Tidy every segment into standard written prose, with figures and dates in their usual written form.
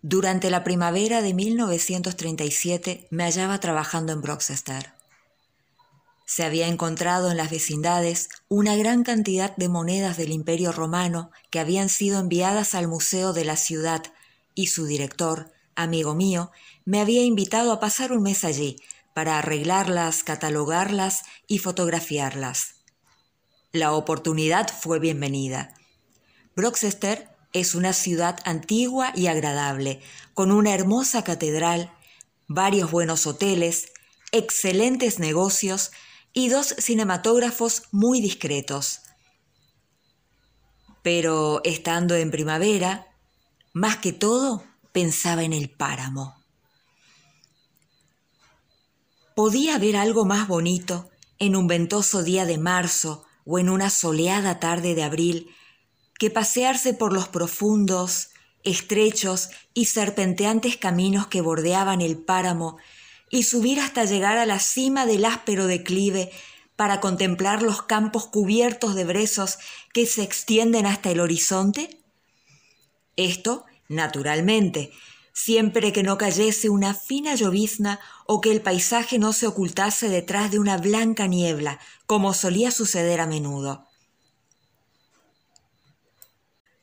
Durante la primavera de 1937 me hallaba trabajando en Broxester. Se había encontrado en las vecindades una gran cantidad de monedas del Imperio Romano que habían sido enviadas al museo de la ciudad y su director, amigo mío, me había invitado a pasar un mes allí para arreglarlas, catalogarlas y fotografiarlas. La oportunidad fue bienvenida. Broxester es una ciudad antigua y agradable, con una hermosa catedral, varios buenos hoteles, excelentes negocios y 2 cinematógrafos muy discretos. Pero estando en primavera, más que todo pensaba en el páramo. ¿Podía haber algo más bonito en un ventoso día de marzo o en una soleada tarde de abril que pasearse por los profundos, estrechos y serpenteantes caminos que bordeaban el páramo y subir hasta llegar a la cima del áspero declive para contemplar los campos cubiertos de brezos que se extienden hasta el horizonte? Esto, naturalmente, siempre que no cayese una fina llovizna o que el paisaje no se ocultase detrás de una blanca niebla, como solía suceder a menudo.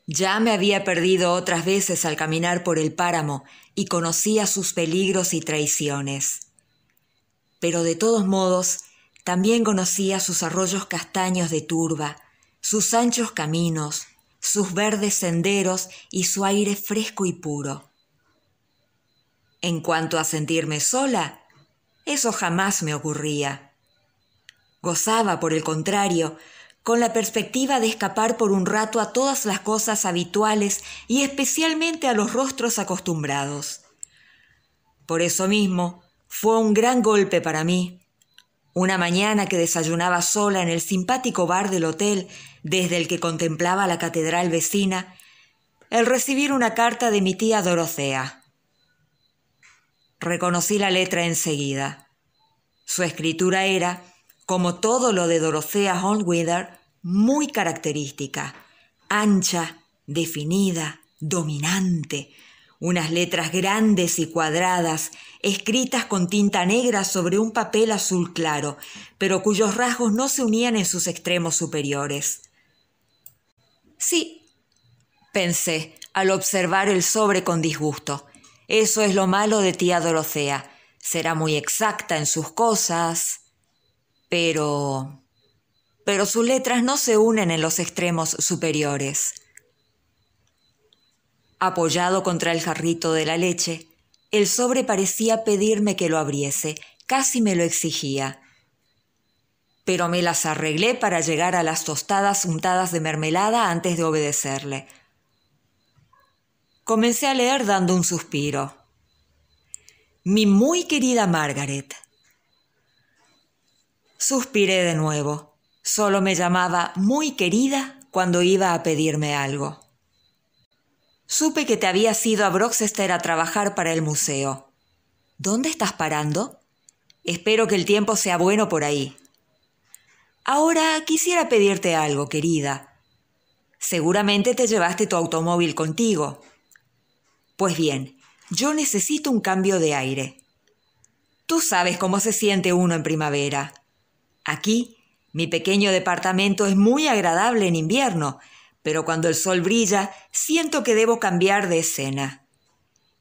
Ya me había perdido otras veces al caminar por el páramo y conocía sus peligros y traiciones. Pero de todos modos, también conocía sus arroyos castaños de turba, sus anchos caminos, sus verdes senderos y su aire fresco y puro. En cuanto a sentirme sola, eso jamás me ocurría. Gozaba, por el contrario, con la perspectiva de escapar por un rato a todas las cosas habituales y especialmente a los rostros acostumbrados. Por eso mismo, fue un gran golpe para mí, una mañana que desayunaba sola en el simpático bar del hotel desde el que contemplaba la catedral vecina, el recibir una carta de mi tía Dorothea. Reconocí la letra enseguida. Su escritura era, como todo lo de Dorothea Hollwether, muy característica, ancha, definida, dominante, unas letras grandes y cuadradas, escritas con tinta negra sobre un papel azul claro, pero cuyos rasgos no se unían en sus extremos superiores. Sí, pensé, al observar el sobre con disgusto, eso es lo malo de tía Dorothea. Será muy exacta en sus cosas, pero sus letras no se unen en los extremos superiores. Apoyado contra el jarrito de la leche, el sobre parecía pedirme que lo abriese, casi me lo exigía. Pero me las arreglé para llegar a las tostadas untadas de mermelada antes de obedecerle. Comencé a leer dando un suspiro. Mi muy querida Margaret. Suspiré de nuevo. Solo me llamaba muy querida cuando iba a pedirme algo. Supe que te habías ido a Broxester a trabajar para el museo. ¿Dónde estás parando? Espero que el tiempo sea bueno por ahí. Ahora quisiera pedirte algo, querida. Seguramente te llevaste tu automóvil contigo. Pues bien, yo necesito un cambio de aire. Tú sabes cómo se siente uno en primavera. Aquí, mi pequeño departamento es muy agradable en invierno, pero cuando el sol brilla, siento que debo cambiar de escena.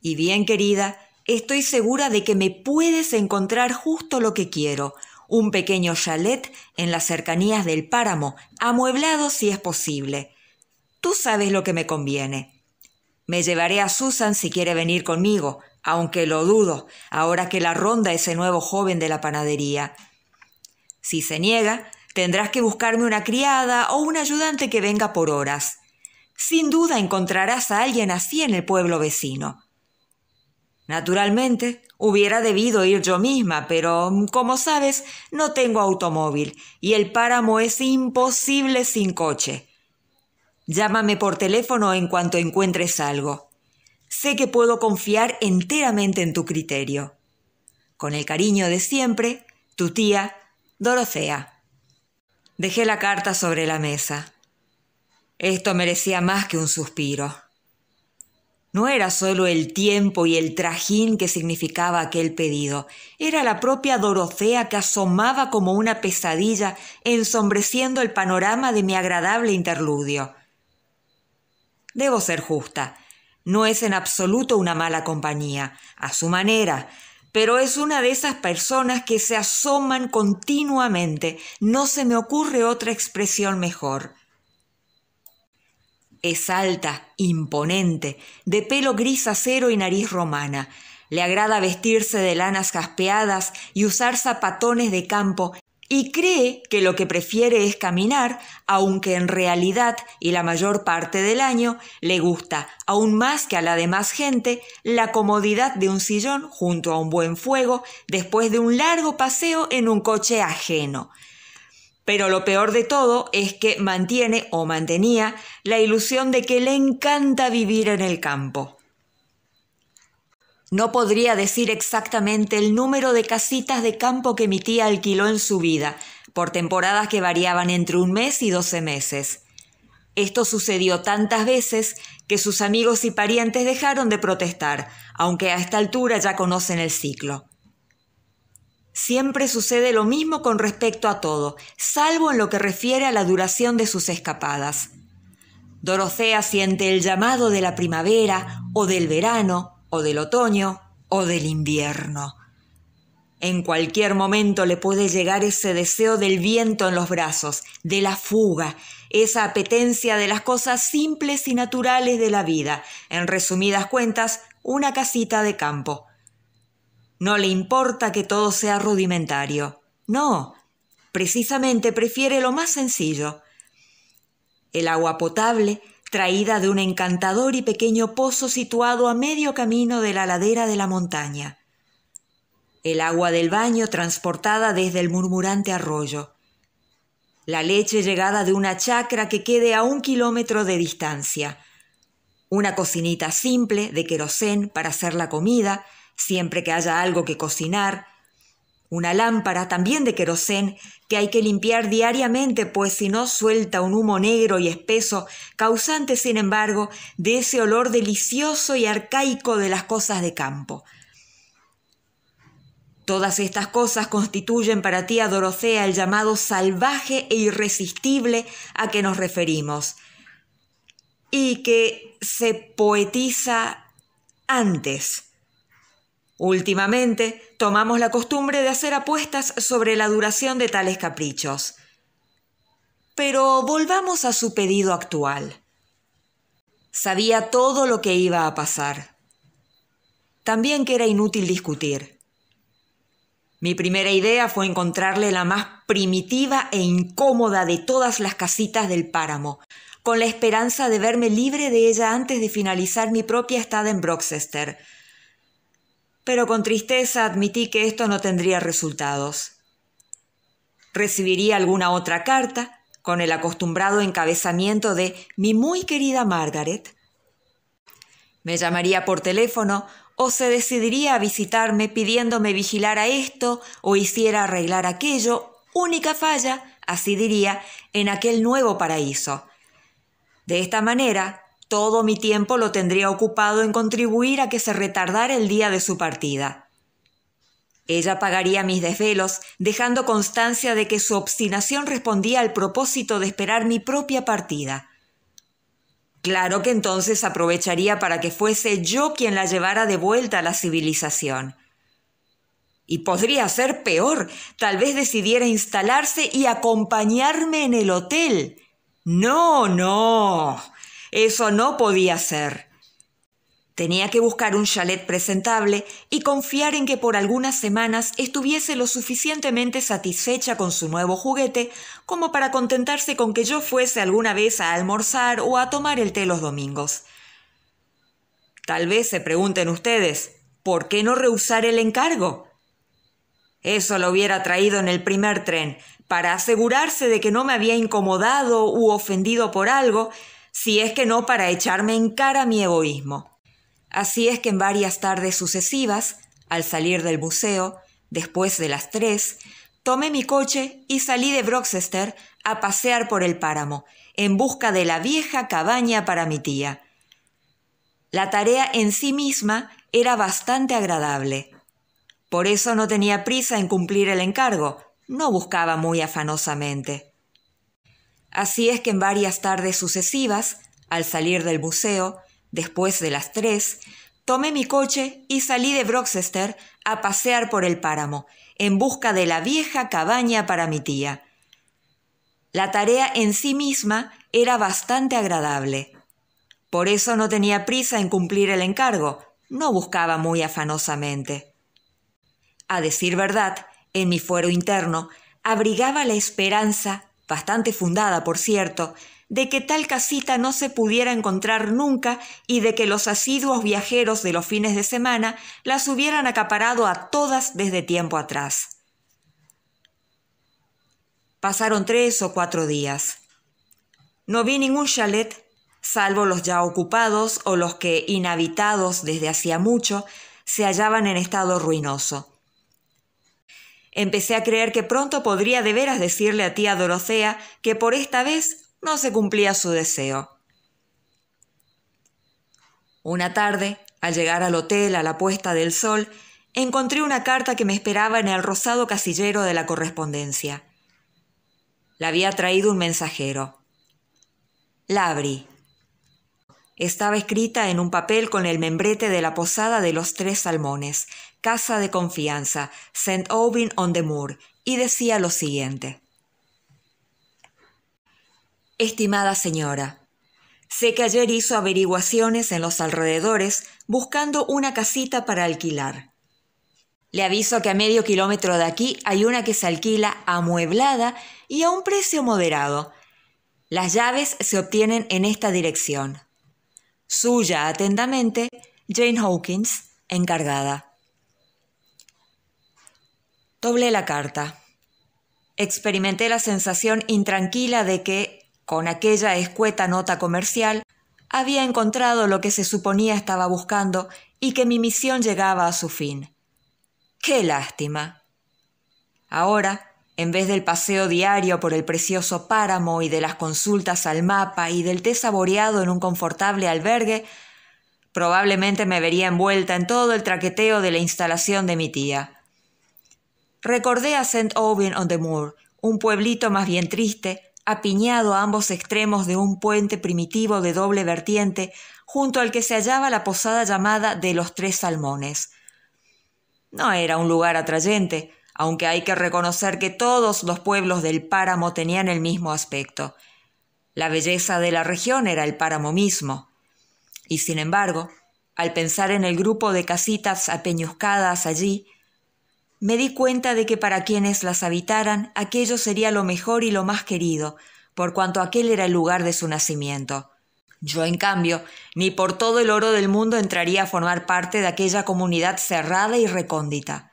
Y bien, querida, estoy segura de que me puedes encontrar justo lo que quiero, un pequeño chalet en las cercanías del páramo, amueblado si es posible. Tú sabes lo que me conviene. Me llevaré a Susan si quiere venir conmigo, aunque lo dudo, ahora que la ronda ese nuevo joven de la panadería. Si se niega, tendrás que buscarme una criada o un ayudante que venga por horas. Sin duda encontrarás a alguien así en el pueblo vecino. Naturalmente, hubiera debido ir yo misma, pero, como sabes, no tengo automóvil y el páramo es imposible sin coche. Llámame por teléfono en cuanto encuentres algo. Sé que puedo confiar enteramente en tu criterio. Con el cariño de siempre, tu tía, Dorothea. Dejé la carta sobre la mesa. Esto merecía más que un suspiro. No era solo el tiempo y el trajín que significaba aquel pedido, era la propia Dorothea que asomaba como una pesadilla, ensombreciendo el panorama de mi agradable interludio. Debo ser justa, no es en absoluto una mala compañía, a su manera, pero es una de esas personas que se asoman continuamente, no se me ocurre otra expresión mejor. Es alta, imponente, de pelo gris acero y nariz romana. Le agrada vestirse de lanas jaspeadas y usar zapatones de campo y cree que lo que prefiere es caminar, aunque en realidad y la mayor parte del año le gusta, aún más que a la demás gente, la comodidad de un sillón junto a un buen fuego después de un largo paseo en un coche ajeno. Pero lo peor de todo es que mantiene o mantenía la ilusión de que le encanta vivir en el campo. No podría decir exactamente el número de casitas de campo que mi tía alquiló en su vida, por temporadas que variaban entre 1 mes y 12 meses. Esto sucedió tantas veces que sus amigos y parientes dejaron de protestar, aunque a esta altura ya conocen el ciclo. Siempre sucede lo mismo con respecto a todo, salvo en lo que refiere a la duración de sus escapadas. Dorothea siente el llamado de la primavera, o del verano, o del otoño, o del invierno. En cualquier momento le puede llegar ese deseo del viento en los brazos, de la fuga, esa apetencia de las cosas simples y naturales de la vida, en resumidas cuentas, una casita de campo. No le importa que todo sea rudimentario. No, precisamente prefiere lo más sencillo. El agua potable, traída de un encantador y pequeño pozo situado a medio camino de la ladera de la montaña. El agua del baño transportada desde el murmurante arroyo. La leche llegada de una chacra que quede a 1 kilómetro de distancia. Una cocinita simple de querosén para hacer la comida, siempre que haya algo que cocinar, una lámpara también de querosén que hay que limpiar diariamente, pues si no suelta un humo negro y espeso, causante sin embargo de ese olor delicioso y arcaico de las cosas de campo. Todas estas cosas constituyen para tía Dorothea el llamado salvaje e irresistible a que nos referimos, y que se poetiza antes. Últimamente tomamos la costumbre de hacer apuestas sobre la duración de tales caprichos. Pero volvamos a su pedido actual. Sabía todo lo que iba a pasar. También que era inútil discutir. Mi primera idea fue encontrarle la más primitiva e incómoda de todas las casitas del páramo, con la esperanza de verme libre de ella antes de finalizar mi propia estada en Broxester. Pero con tristeza admití que esto no tendría resultados. Recibiría alguna otra carta, con el acostumbrado encabezamiento de «Mi muy querida Margaret». Me llamaría por teléfono o se decidiría a visitarme pidiéndome vigilara esto o hiciera arreglar aquello, única falla, así diría, en aquel nuevo paraíso. De esta manera, todo mi tiempo lo tendría ocupado en contribuir a que se retardara el día de su partida. Ella pagaría mis desvelos, dejando constancia de que su obstinación respondía al propósito de esperar mi propia partida. Claro que entonces aprovecharía para que fuese yo quien la llevara de vuelta a la civilización. Y podría ser peor, tal vez decidiera instalarse y acompañarme en el hotel. No, eso no podía ser. Tenía que buscar un chalet presentable y confiar en que por algunas semanas estuviese lo suficientemente satisfecha con su nuevo juguete como para contentarse con que yo fuese alguna vez a almorzar o a tomar el té los domingos. Tal vez se pregunten ustedes, ¿por qué no rehusar el encargo? Eso lo hubiera traído en el primer tren, para asegurarse de que no me había incomodado u ofendido por algo, si es que no para echarme en cara mi egoísmo. Así es que en varias tardes sucesivas, al salir del museo, después de las 3, tomé mi coche y salí de Broxester a pasear por el páramo, en busca de la vieja cabaña para mi tía. La tarea en sí misma era bastante agradable. Por eso no tenía prisa en cumplir el encargo, no buscaba muy afanosamente. Así es que en varias tardes sucesivas, al salir del museo, después de las 3, tomé mi coche y salí de Broxester a pasear por el páramo, en busca de la vieja cabaña para mi tía. La tarea en sí misma era bastante agradable. Por eso no tenía prisa en cumplir el encargo, no buscaba muy afanosamente. A decir verdad, en mi fuero interno abrigaba la esperanza, bastante fundada por cierto, de que tal casita no se pudiera encontrar nunca y de que los asiduos viajeros de los fines de semana las hubieran acaparado a todas desde tiempo atrás. Pasaron 3 o 4 días. No vi ningún chalet, salvo los ya ocupados o los que, inhabitados desde hacía mucho, se hallaban en estado ruinoso. Empecé a creer que pronto podría de veras decirle a tía Dorothea que por esta vez no se cumplía su deseo. Una tarde, al llegar al hotel a la puesta del sol, encontré una carta que me esperaba en el rosado casillero de la correspondencia. La había traído un mensajero. La abrí. Estaba escrita en un papel con el membrete de la posada de los 3 Salmones, casa de confianza, St. Aubin-on-the-Moor, y decía lo siguiente. Estimada señora, sé que ayer hizo averiguaciones en los alrededores buscando una casita para alquilar. Le aviso que a medio kilómetro de aquí hay una que se alquila amueblada y a un precio moderado. Las llaves se obtienen en esta dirección. Suya atentamente, Jane Hawkins, encargada. Doblé la carta. Experimenté la sensación intranquila de que, con aquella escueta nota comercial, había encontrado lo que se suponía estaba buscando y que mi misión llegaba a su fin. ¡Qué lástima! Ahora, en vez del paseo diario por el precioso páramo y de las consultas al mapa y del té saboreado en un confortable albergue, probablemente me vería envuelta en todo el traqueteo de la instalación de mi tía. Recordé a St. Aubin-on-the-Moor, un pueblito más bien triste, apiñado a ambos extremos de un puente primitivo de doble vertiente, junto al que se hallaba la posada llamada de los 3 Salmones. No era un lugar atrayente, aunque hay que reconocer que todos los pueblos del páramo tenían el mismo aspecto. La belleza de la región era el páramo mismo. Y sin embargo, al pensar en el grupo de casitas apeñuscadas allí, me di cuenta de que para quienes las habitaran aquello sería lo mejor y lo más querido, por cuanto aquel era el lugar de su nacimiento. Yo, en cambio, ni por todo el oro del mundo entraría a formar parte de aquella comunidad cerrada y recóndita.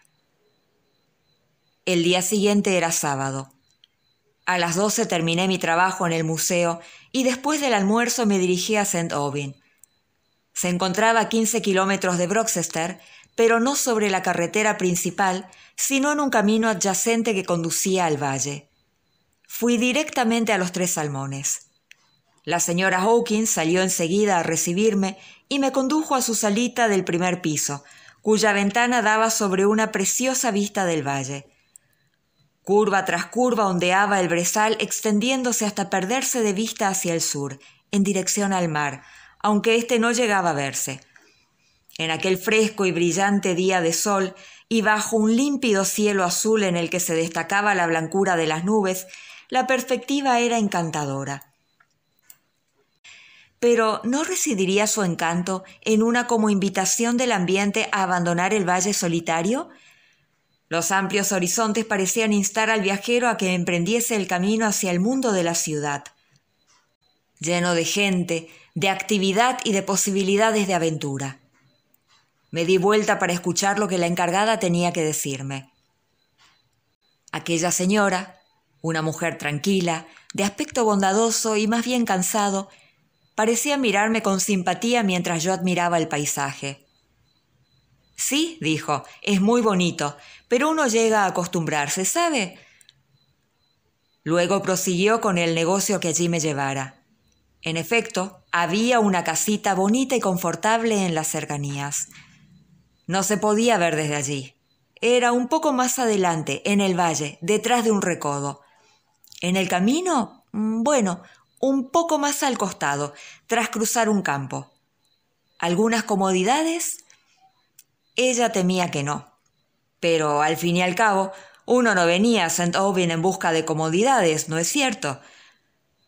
El día siguiente era sábado. A las 12 terminé mi trabajo en el museo y después del almuerzo me dirigí a St. Aubin. Se encontraba a 15 kilómetros de Broxester, pero no sobre la carretera principal, sino en un camino adyacente que conducía al valle. Fui directamente a los 3 Salmones. La señora Hawkins salió enseguida a recibirme y me condujo a su salita del primer piso, cuya ventana daba sobre una preciosa vista del valle. Curva tras curva ondeaba el brezal extendiéndose hasta perderse de vista hacia el sur, en dirección al mar, aunque éste no llegaba a verse. En aquel fresco y brillante día de sol, y bajo un límpido cielo azul en el que se destacaba la blancura de las nubes, la perspectiva era encantadora. Pero ¿no residiría su encanto en una como invitación del ambiente a abandonar el valle solitario? Los amplios horizontes parecían instar al viajero a que emprendiese el camino hacia el mundo de la ciudad, lleno de gente, de actividad y de posibilidades de aventura. Me di vuelta para escuchar lo que la encargada tenía que decirme. Aquella señora, una mujer tranquila, de aspecto bondadoso y más bien cansado, parecía mirarme con simpatía mientras yo admiraba el paisaje. «Sí», dijo, «es muy bonito, pero uno llega a acostumbrarse, ¿sabe?». Luego prosiguió con el negocio que allí me llevara. En efecto, Había una casita bonita y confortable en las cercanías. No se podía ver desde allí. Era un poco más adelante, en el valle, detrás de un recodo. En el camino, bueno, un poco más al costado, tras cruzar un campo. ¿Algunas comodidades? Ella temía que no. Pero, al fin y al cabo, uno no venía a St. Aubin en busca de comodidades, ¿no es cierto?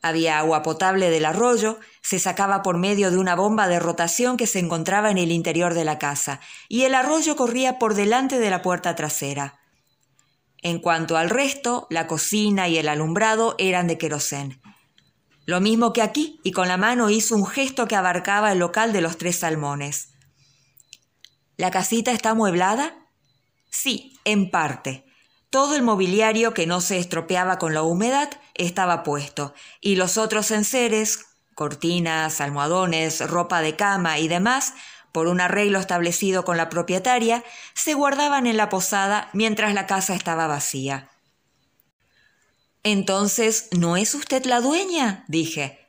Había agua potable del arroyo, se sacaba por medio de una bomba de rotación que se encontraba en el interior de la casa, y el arroyo corría por delante de la puerta trasera. En cuanto al resto, la cocina y el alumbrado eran de querosén. Lo mismo que aquí, y con la mano hizo un gesto que abarcaba el local de los 3 salmones. ¿La casita está amueblada? Sí, en parte. Todo el mobiliario que no se estropeaba con la humedad estaba puesto, y los otros enseres, cortinas, almohadones, ropa de cama y demás, por un arreglo establecido con la propietaria, se guardaban en la posada mientras la casa estaba vacía. «¿Entonces no es usted la dueña?», dije.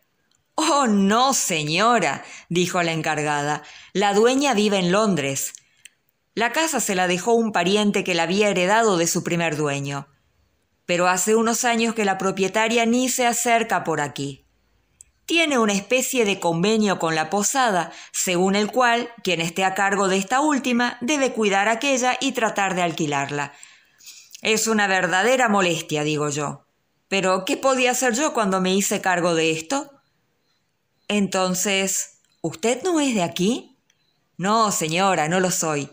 «Oh, no, señora», dijo la encargada. «La dueña vive en Londres. La casa se la dejó un pariente que la había heredado de su primer dueño. Pero hace unos años que la propietaria ni se acerca por aquí. Tiene una especie de convenio con la posada, según el cual quien esté a cargo de esta última debe cuidar aquella y tratar de alquilarla. Es una verdadera molestia, digo yo. Pero, ¿qué podía hacer yo cuando me hice cargo de esto?» «Entonces, ¿usted no es de aquí?» «No, señora, no lo soy.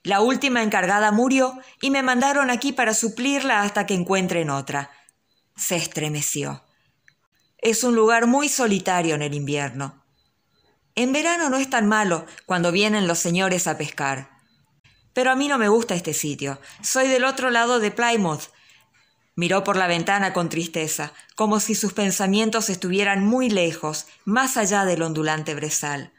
La última encargada murió y me mandaron aquí para suplirla hasta que encuentren otra». Se estremeció. «Es un lugar muy solitario en el invierno. En verano no es tan malo cuando vienen los señores a pescar. Pero a mí no me gusta este sitio. Soy del otro lado de Plymouth». Miró por la ventana con tristeza, como si sus pensamientos estuvieran muy lejos, más allá del ondulante brezal.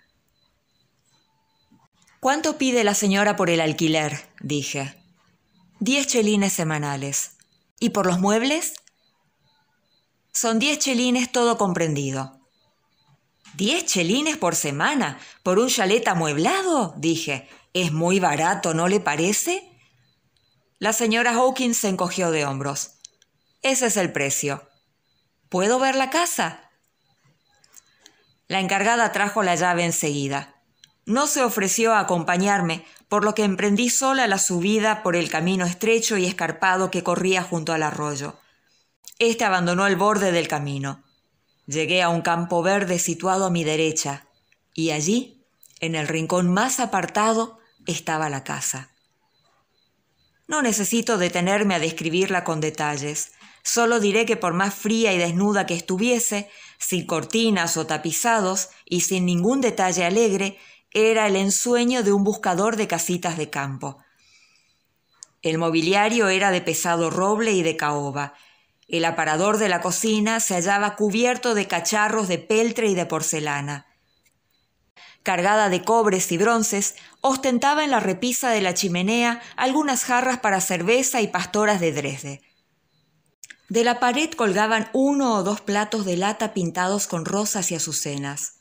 «¿Cuánto pide la señora por el alquiler?», dije. 10 chelines semanales. ¿Y por los muebles? Son 10 chelines todo comprendido. «¿10 chelines por semana por un chalet amueblado?», dije. «Es muy barato, ¿no le parece?». La señora Hawkins se encogió de hombros. «Ese es el precio». «¿Puedo ver la casa?». La encargada trajo la llave enseguida. No se ofreció a acompañarme, por lo que emprendí sola la subida por el camino estrecho y escarpado que corría junto al arroyo. Este abandonó el borde del camino. Llegué a un campo verde situado a mi derecha, y allí, en el rincón más apartado, estaba la casa. No necesito detenerme a describirla con detalles. Solo diré que por más fría y desnuda que estuviese, sin cortinas o tapizados y sin ningún detalle alegre, era el ensueño de un buscador de casitas de campo. El mobiliario era de pesado roble y de caoba. El aparador de la cocina se hallaba cubierto de cacharros de peltre y de porcelana. Cargada de cobres y bronces, ostentaba en la repisa de la chimenea algunas jarras para cerveza y pastoras de Dresde. De la pared colgaban 1 o 2 platos de lata pintados con rosas y azucenas.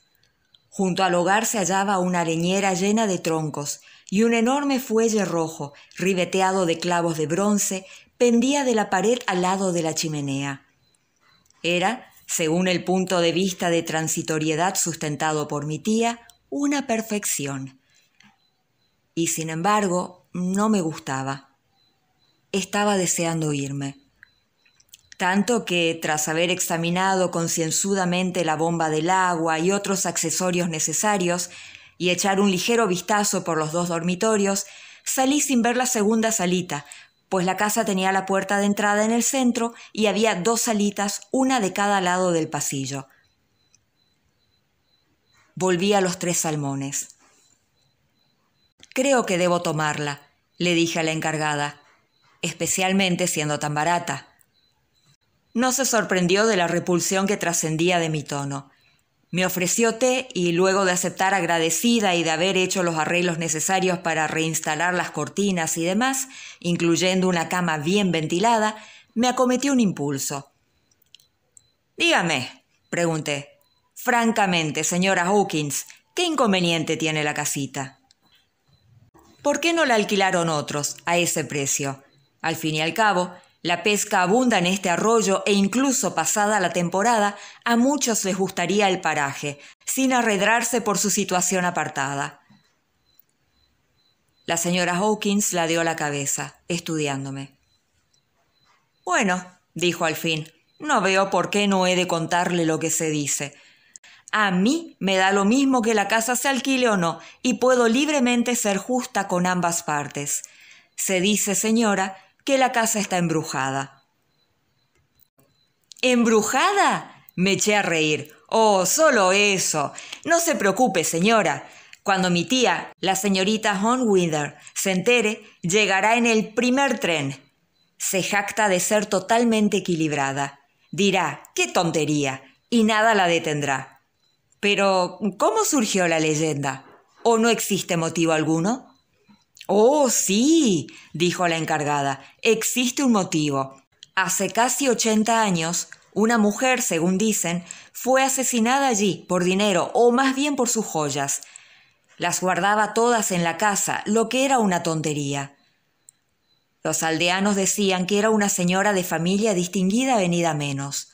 Junto al hogar se hallaba una leñera llena de troncos y un enorme fuelle rojo, ribeteado de clavos de bronce, pendía de la pared al lado de la chimenea. Era, según el punto de vista de transitoriedad sustentado por mi tía, una perfección. Y sin embargo, no me gustaba. Estaba deseando irme. Tanto que, tras haber examinado concienzudamente la bomba del agua y otros accesorios necesarios, y echar un ligero vistazo por los 2 dormitorios, salí sin ver la segunda salita, pues la casa tenía la puerta de entrada en el centro y había 2 salitas, una de cada lado del pasillo. Volví a los 3 salmones. «Creo que debo tomarla», le dije a la encargada, especialmente siendo tan barata. No se sorprendió de la repulsión que trascendía de mi tono. Me ofreció té y, luego de aceptar agradecida y de haber hecho los arreglos necesarios para reinstalar las cortinas y demás, incluyendo una cama bien ventilada, me acometió un impulso. «Dígame», pregunté, Francamente, señora Hawkins, ¿qué inconveniente tiene la casita? ¿Por qué no la alquilaron otros a ese precio? Al fin y al cabo, la pesca abunda en este arroyo e incluso pasada la temporada, a muchos les gustaría el paraje, sin arredrarse por su situación apartada. La señora Hawkins ladeó la cabeza, estudiándome. Bueno, dijo al fin, no veo por qué no he de contarle lo que se dice. A mí me da lo mismo que la casa se alquile o no, y puedo libremente ser justa con ambas partes. Se dice, señora, que la casa está embrujada. ¿Embrujada? Me eché a reír. Oh, solo eso. No se preocupe, señora. Cuando mi tía, la señorita Hornwither, se entere, llegará en el primer tren. Se jacta de ser totalmente equilibrada. Dirá, ¡qué tontería!, y nada la detendrá. Pero, ¿cómo surgió la leyenda? ¿O no existe motivo alguno? Oh, sí, dijo la encargada, existe un motivo. Hace casi 80 años, una mujer, según dicen, fue asesinada allí por dinero, o más bien por sus joyas. Las guardaba todas en la casa, lo que era una tontería. Los aldeanos decían que era una señora de familia distinguida venida menos.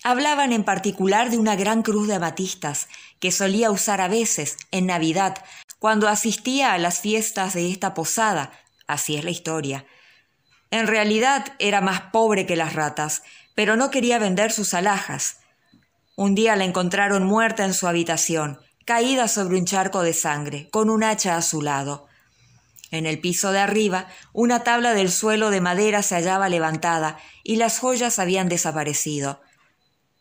Hablaban en particular de una gran cruz de amatistas que solía usar a veces, en Navidad, cuando asistía a las fiestas de esta posada. Así es la historia. En realidad era más pobre que las ratas, pero no quería vender sus alhajas. Un día la encontraron muerta en su habitación, caída sobre un charco de sangre, con un hacha a su lado. En el piso de arriba, una tabla del suelo de madera se hallaba levantada y las joyas habían desaparecido.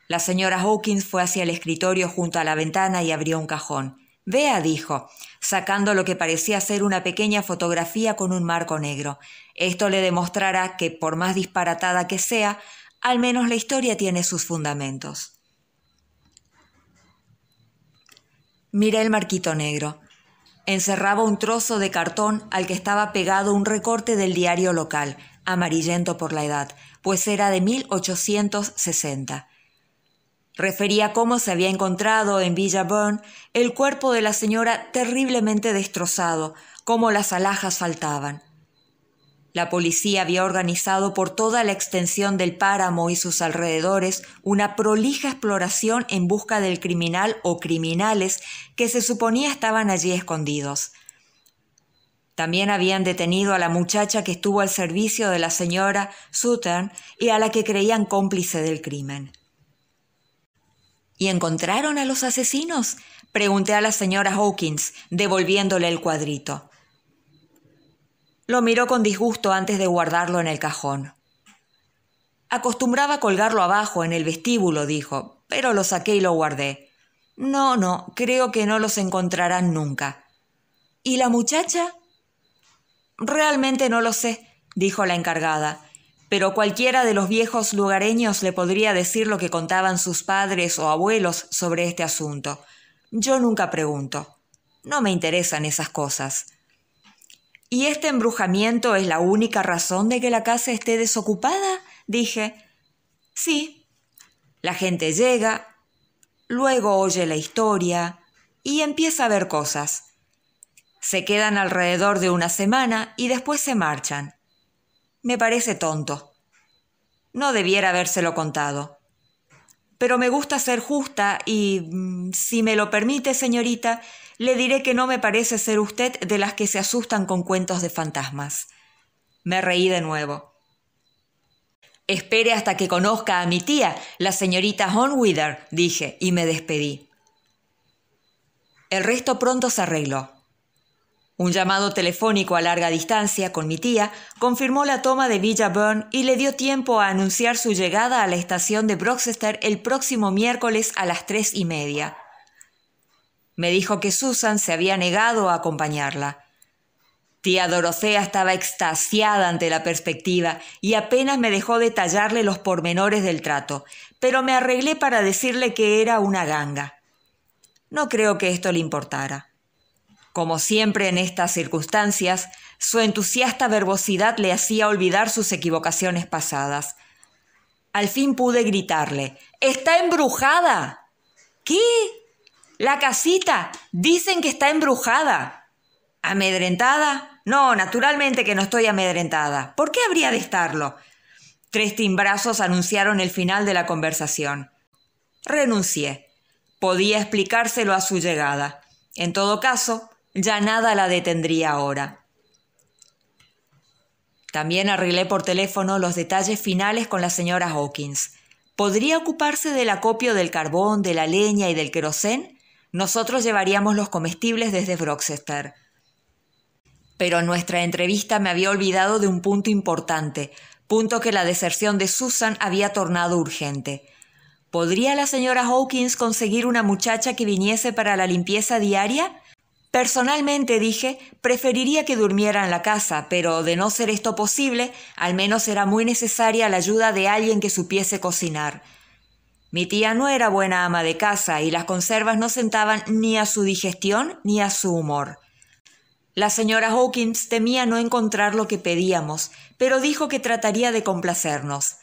La señora Hawkins fue hacia el escritorio junto a la ventana y abrió un cajón. «Vea», dijo, sacando lo que parecía ser una pequeña fotografía con un marco negro. «Esto le demostrará que, por más disparatada que sea, al menos la historia tiene sus fundamentos». Miré el marquito negro. Encerraba un trozo de cartón al que estaba pegado un recorte del diario local, amarillento por la edad, pues era de 1860. Refería cómo se había encontrado en Villa Burn el cuerpo de la señora terriblemente destrozado, cómo las alhajas faltaban. La policía había organizado por toda la extensión del páramo y sus alrededores una prolija exploración en busca del criminal o criminales que se suponía estaban allí escondidos. También habían detenido a la muchacha que estuvo al servicio de la señora Sutton y a la que creían cómplice del crimen. ¿Y encontraron a los asesinos?, pregunté a la señora Hawkins, devolviéndole el cuadrito. Lo miró con disgusto antes de guardarlo en el cajón. Acostumbraba colgarlo abajo en el vestíbulo, dijo, pero lo saqué y lo guardé. No, creo que no los encontrarán nunca. ¿Y la muchacha? Realmente no lo sé, dijo la encargada. Pero cualquiera de los viejos lugareños le podría decir lo que contaban sus padres o abuelos sobre este asunto. Yo nunca pregunto. No me interesan esas cosas. ¿Y este embrujamiento es la única razón de que la casa esté desocupada?, dije. Sí. La gente llega, luego oye la historia y empieza a ver cosas. Se quedan alrededor de una semana y después se marchan. Me parece tonto. No debiera habérselo contado. Pero me gusta ser justa y, si me lo permite, señorita, le diré que no me parece ser usted de las que se asustan con cuentos de fantasmas. Me reí de nuevo. Espere hasta que conozca a mi tía, la señorita Hornwither, dije, y me despedí. El resto pronto se arregló. Un llamado telefónico a larga distancia con mi tía confirmó la toma de Villa Burn y le dio tiempo a anunciar su llegada a la estación de Broxester el próximo miércoles a las 3:30. Me dijo que Susan se había negado a acompañarla. Tía Dorothea estaba extasiada ante la perspectiva y apenas me dejó detallarle los pormenores del trato, pero me arreglé para decirle que era una ganga. No creo que esto le importara. Como siempre en estas circunstancias, su entusiasta verbosidad le hacía olvidar sus equivocaciones pasadas. Al fin pude gritarle: «¡Está embrujada!». ¿Qué? La casita. Dicen que está embrujada. ¿Amedrentada? No, naturalmente que no estoy amedrentada. ¿Por qué habría de estarlo? 3 timbrazos anunciaron el final de la conversación. Renuncié. Podía explicárselo a su llegada. En todo caso, ya nada la detendría ahora. También arreglé por teléfono los detalles finales con la señora Hawkins. ¿Podría ocuparse del acopio del carbón, de la leña y del querosén? Nosotros llevaríamos los comestibles desde Broxester. Pero en nuestra entrevista me había olvidado de un punto importante, punto que la deserción de Susan había tornado urgente. ¿Podría la señora Hawkins conseguir una muchacha que viniese para la limpieza diaria? Personalmente, dije, preferiría que durmiera en la casa, pero de no ser esto posible, al menos era muy necesaria la ayuda de alguien que supiese cocinar. Mi tía no era buena ama de casa y las conservas no sentaban ni a su digestión ni a su humor. La señora Hawkins temía no encontrar lo que pedíamos, pero dijo que trataría de complacernos.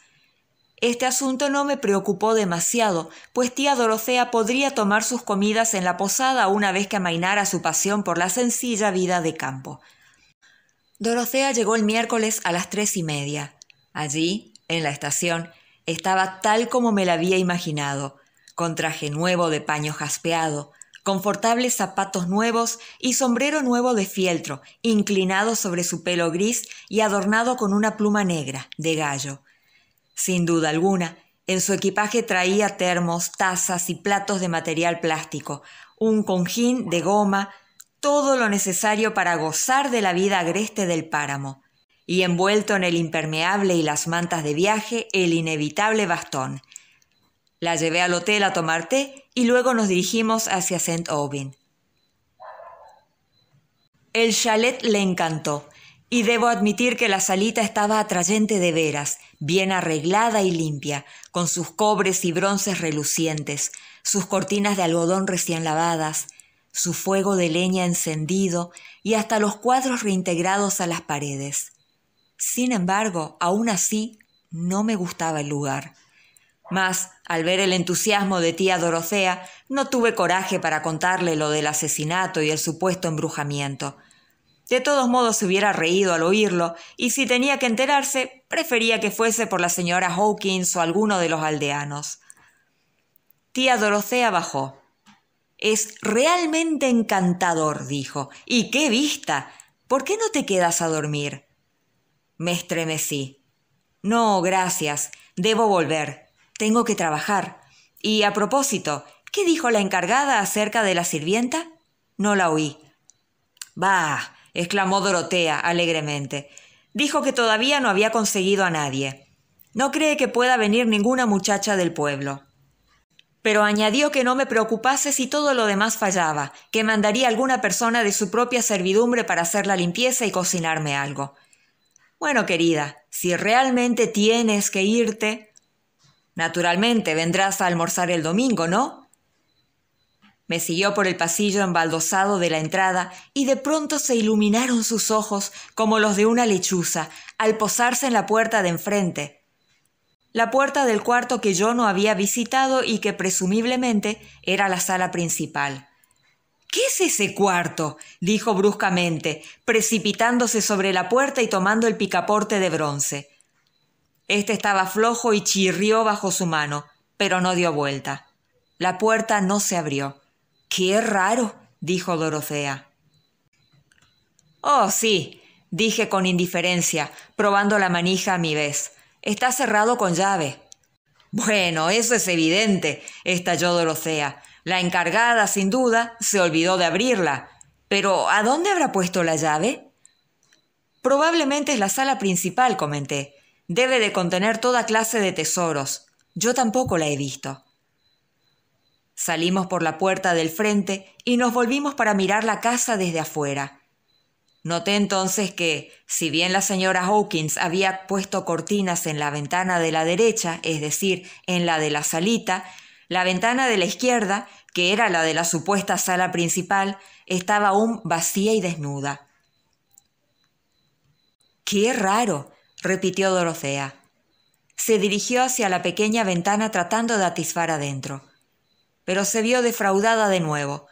Este asunto no me preocupó demasiado, pues tía Dorothea podría tomar sus comidas en la posada una vez que amainara su pasión por la sencilla vida de campo. Dorothea llegó el miércoles a las 3:30. Allí, en la estación, estaba tal como me la había imaginado, con traje nuevo de paño jaspeado, confortables zapatos nuevos y sombrero nuevo de fieltro, inclinado sobre su pelo gris y adornado con una pluma negra, de gallo. Sin duda alguna, en su equipaje traía termos, tazas y platos de material plástico, un conjín de goma, todo lo necesario para gozar de la vida agreste del páramo, y envuelto en el impermeable y las mantas de viaje, el inevitable bastón. La llevé al hotel a tomar té y luego nos dirigimos hacia St. Aubin. El chalet le encantó. Y debo admitir que la salita estaba atrayente de veras, bien arreglada y limpia, con sus cobres y bronces relucientes, sus cortinas de algodón recién lavadas, su fuego de leña encendido y hasta los cuadros reintegrados a las paredes. Sin embargo, aún así, no me gustaba el lugar. Mas, al ver el entusiasmo de tía Dorothea, no tuve coraje para contarle lo del asesinato y el supuesto embrujamiento. De todos modos se hubiera reído al oírlo, y si tenía que enterarse, prefería que fuese por la señora Hawkins o alguno de los aldeanos. Tía Dorothea bajó. «Es realmente encantador», dijo. «¿Y qué vista? ¿Por qué no te quedas a dormir?» Me estremecí. «No, gracias. Debo volver. Tengo que trabajar. Y a propósito, ¿qué dijo la encargada acerca de la sirvienta?» No la oí. «Bah», exclamó Dorothea alegremente. «Dijo que todavía no había conseguido a nadie. No cree que pueda venir ninguna muchacha del pueblo. Pero añadió que no me preocupase si todo lo demás fallaba, que mandaría alguna persona de su propia servidumbre para hacer la limpieza y cocinarme algo. Bueno, querida, si realmente tienes que irte, naturalmente vendrás a almorzar el domingo, ¿no?» Me siguió por el pasillo embaldosado de la entrada y de pronto se iluminaron sus ojos como los de una lechuza al posarse en la puerta de enfrente. La puerta del cuarto que yo no había visitado y que presumiblemente era la sala principal. «¿Qué es ese cuarto?», dijo bruscamente, precipitándose sobre la puerta y tomando el picaporte de bronce. Este estaba flojo y chirrió bajo su mano, pero no dio vuelta. La puerta no se abrió. «¡Qué raro!», dijo Dorothea. «Oh, sí», dije con indiferencia, probando la manija a mi vez. «Está cerrado con llave». «Bueno, eso es evidente», estalló Dorothea. «La encargada, sin duda, se olvidó de abrirla. Pero, ¿a dónde habrá puesto la llave?» «Probablemente es la sala principal», comenté. «Debe de contener toda clase de tesoros. Yo tampoco la he visto». Salimos por la puerta del frente y nos volvimos para mirar la casa desde afuera. Noté entonces que, si bien la señora Hawkins había puesto cortinas en la ventana de la derecha, es decir, en la de la salita, la ventana de la izquierda, que era la de la supuesta sala principal, estaba aún vacía y desnuda. «¡Qué raro!», repitió Dorothea. Se dirigió hacia la pequeña ventana tratando de atisbar adentro. pero se vio defraudada de nuevo.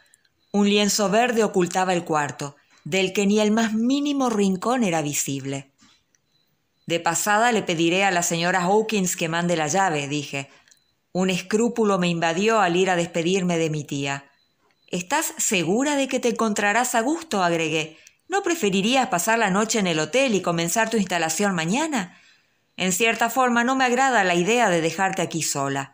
Un lienzo verde ocultaba el cuarto, del que ni el más mínimo rincón era visible. «De pasada le pediré a la señora Hawkins que mande la llave», dije. Un escrúpulo me invadió al ir a despedirme de mi tía. «¿Estás segura de que te encontrarás a gusto?», agregué. «¿No preferirías pasar la noche en el hotel y comenzar tu instalación mañana? En cierta forma no me agrada la idea de dejarte aquí sola».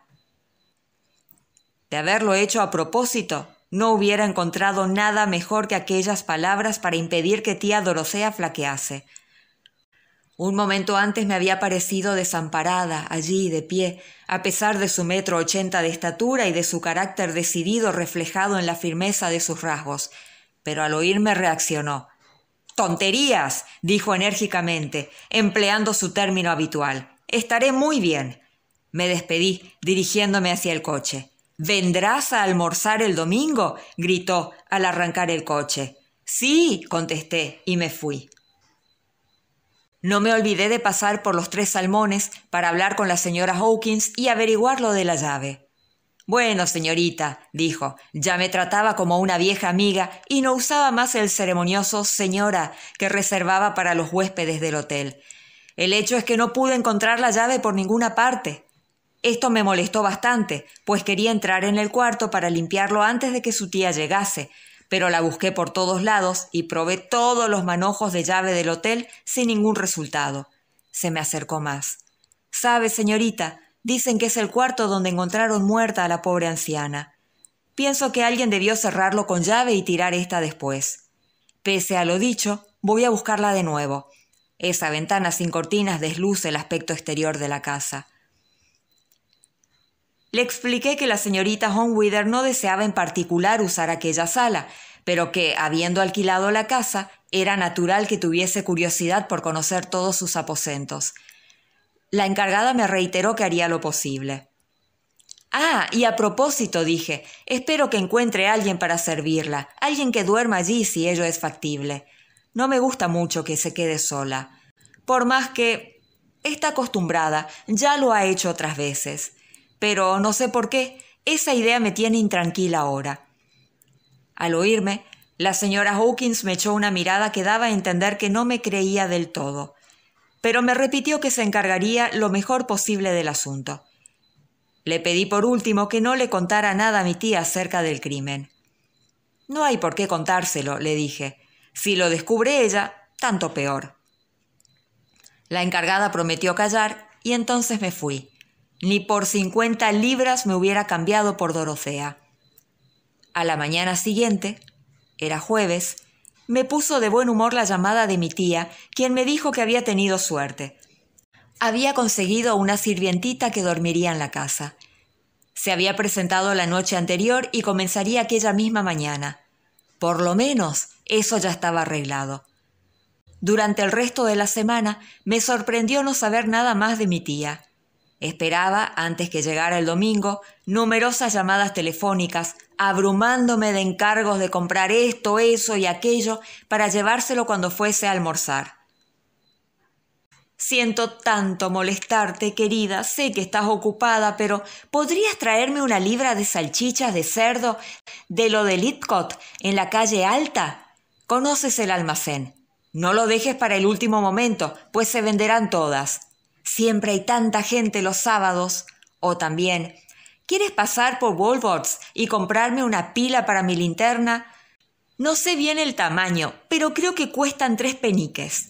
De haberlo hecho a propósito, no hubiera encontrado nada mejor que aquellas palabras para impedir que tía Dorothea flaquease. Un momento antes me había parecido desamparada, allí, de pie, a pesar de su 1,80 m de estatura y de su carácter decidido reflejado en la firmeza de sus rasgos. Pero al oírme reaccionó. «¡Tonterías!», dijo enérgicamente, empleando su término habitual. «Estaré muy bien». Me despedí, dirigiéndome hacia el coche. «¿Vendrás a almorzar el domingo?», gritó al arrancar el coche. «Sí», contesté, y me fui. No me olvidé de pasar por los 3 Salmones para hablar con la señora Hawkins y averiguar lo de la llave. «Bueno, señorita», dijo, ya me trataba como una vieja amiga y no usaba más el ceremonioso «señora» que reservaba para los huéspedes del hotel. «El hecho es que no pude encontrar la llave por ninguna parte. Esto me molestó bastante, pues quería entrar en el cuarto para limpiarlo antes de que su tía llegase, pero la busqué por todos lados y probé todos los manojos de llave del hotel sin ningún resultado». Se me acercó más. «¿Sabe, señorita? Dicen que es el cuarto donde encontraron muerta a la pobre anciana. Pienso que alguien debió cerrarlo con llave y tirar esta después. Pese a lo dicho, voy a buscarla de nuevo. Esa ventana sin cortinas desluce el aspecto exterior de la casa». Le expliqué que la señorita Honeywither no deseaba en particular usar aquella sala, pero que, habiendo alquilado la casa, era natural que tuviese curiosidad por conocer todos sus aposentos. La encargada me reiteró que haría lo posible. «Ah, y a propósito», dije, «espero que encuentre a alguien para servirla, alguien que duerma allí si ello es factible. No me gusta mucho que se quede sola. Por más que está acostumbrada, ya lo ha hecho otras veces. Pero no sé por qué, esa idea me tiene intranquila ahora». Al oírme, la señora Hawkins me echó una mirada que daba a entender que no me creía del todo, pero me repitió que se encargaría lo mejor posible del asunto. Le pedí por último que no le contara nada a mi tía acerca del crimen. «No hay por qué contárselo», le dije. «Si lo descubre ella, tanto peor». La encargada prometió callar y entonces me fui. Ni por 50 libras me hubiera cambiado por Dorothea. A la mañana siguiente, era jueves, me puso de buen humor la llamada de mi tía, quien me dijo que había tenido suerte. Había conseguido una sirvientita que dormiría en la casa. Se había presentado la noche anterior y comenzaría aquella misma mañana. Por lo menos eso ya estaba arreglado. Durante el resto de la semana me sorprendió no saber nada más de mi tía. Esperaba, antes que llegara el domingo, numerosas llamadas telefónicas, abrumándome de encargos de comprar esto, eso y aquello para llevárselo cuando fuese a almorzar. «Siento tanto molestarte, querida, sé que estás ocupada, pero ¿podrías traerme una libra de salchichas de cerdo de lo de Lidcott, en la calle Alta? Conoces el almacén. No lo dejes para el último momento, pues se venderán todas. Siempre hay tanta gente los sábados». O también, «¿Quieres pasar por Woolworths y comprarme una pila para mi linterna? No sé bien el tamaño, pero creo que cuestan 3 peniques».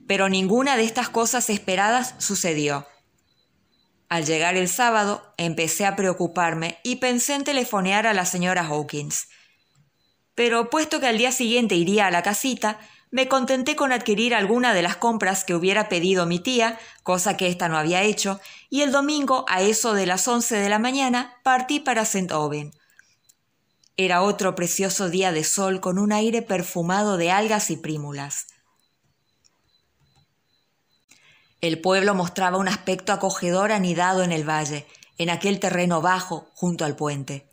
Pero ninguna de estas cosas esperadas sucedió. Al llegar el sábado, empecé a preocuparme y pensé en telefonear a la señora Hawkins. Pero puesto que al día siguiente iría a la casita, me contenté con adquirir alguna de las compras que hubiera pedido mi tía, cosa que ésta no había hecho, y el domingo, a eso de las 11 de la mañana, partí para St. Aubin. Era otro precioso día de sol con un aire perfumado de algas y prímulas. El pueblo mostraba un aspecto acogedor anidado en el valle, en aquel terreno bajo, junto al puente.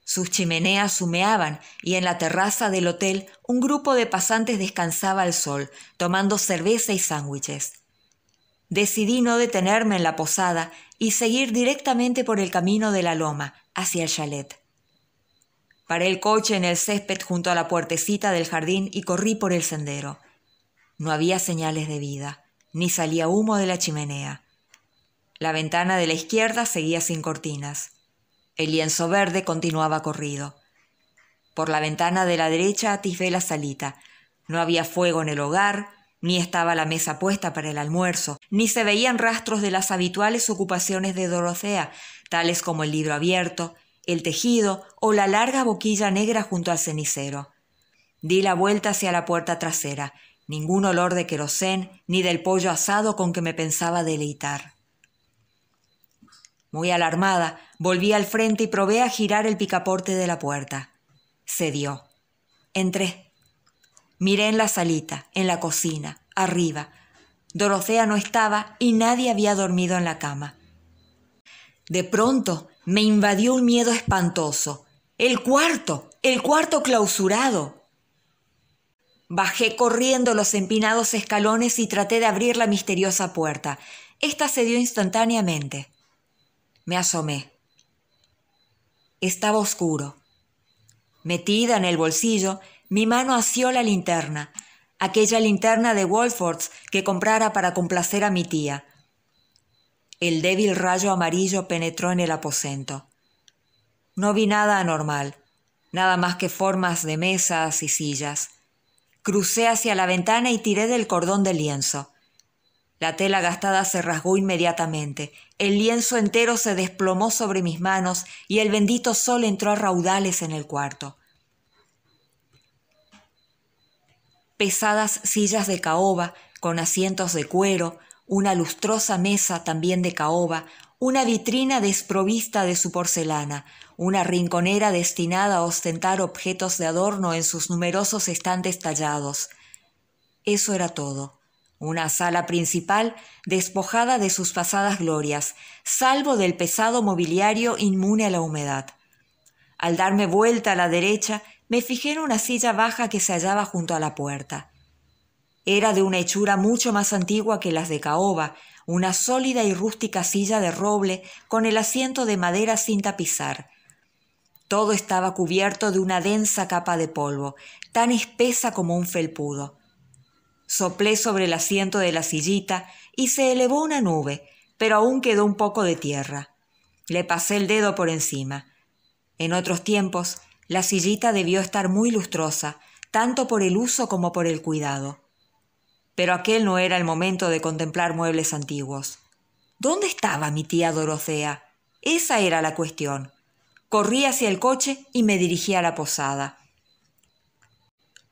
Sus chimeneas humeaban y en la terraza del hotel un grupo de pasantes descansaba al sol, tomando cerveza y sándwiches. Decidí no detenerme en la posada y seguir directamente por el camino de la loma hacia el chalet. Paré el coche en el césped junto a la puertecita del jardín y corrí por el sendero. No había señales de vida, ni salía humo de la chimenea. La ventana de la izquierda seguía sin cortinas. El lienzo verde continuaba corrido. Por la ventana de la derecha atisbé la salita. No había fuego en el hogar, ni estaba la mesa puesta para el almuerzo, ni se veían rastros de las habituales ocupaciones de Dorothea, tales como el libro abierto, el tejido o la larga boquilla negra junto al cenicero. Di la vuelta hacia la puerta trasera. Ningún olor de querosén ni del pollo asado con que me pensaba deleitar. Muy alarmada, volví al frente y probé a girar el picaporte de la puerta. Cedió. Entré. Miré en la salita, en la cocina, arriba. Dorothea no estaba y nadie había dormido en la cama. De pronto me invadió un miedo espantoso. ¡El cuarto! ¡El cuarto clausurado! Bajé corriendo los empinados escalones y traté de abrir la misteriosa puerta. Esta cedió instantáneamente. Me asomé. Estaba oscuro. Metida en el bolsillo, mi mano asió la linterna, aquella linterna de Wolfords que comprara para complacer a mi tía. El débil rayo amarillo penetró en el aposento. No vi nada anormal, nada más que formas de mesas y sillas. Crucé hacia la ventana y tiré del cordón del lienzo. La tela gastada se rasgó inmediatamente, el lienzo entero se desplomó sobre mis manos y el bendito sol entró a raudales en el cuarto. Pesadas sillas de caoba, con asientos de cuero, una lustrosa mesa también de caoba, una vitrina desprovista de su porcelana, una rinconera destinada a ostentar objetos de adorno en sus numerosos estantes tallados. Eso era todo. Una sala principal despojada de sus pasadas glorias, salvo del pesado mobiliario inmune a la humedad. Al darme vuelta a la derecha, me fijé en una silla baja que se hallaba junto a la puerta. Era de una hechura mucho más antigua que las de caoba, una sólida y rústica silla de roble con el asiento de madera sin tapizar. Todo estaba cubierto de una densa capa de polvo, tan espesa como un felpudo. Soplé sobre el asiento de la sillita y se elevó una nube, pero aún quedó un poco de tierra. Le pasé el dedo por encima. En otros tiempos, la sillita debió estar muy lustrosa, tanto por el uso como por el cuidado. Pero aquel no era el momento de contemplar muebles antiguos. ¿Dónde estaba mi tía Dorothea? Esa era la cuestión. Corrí hacia el coche y me dirigí a la posada.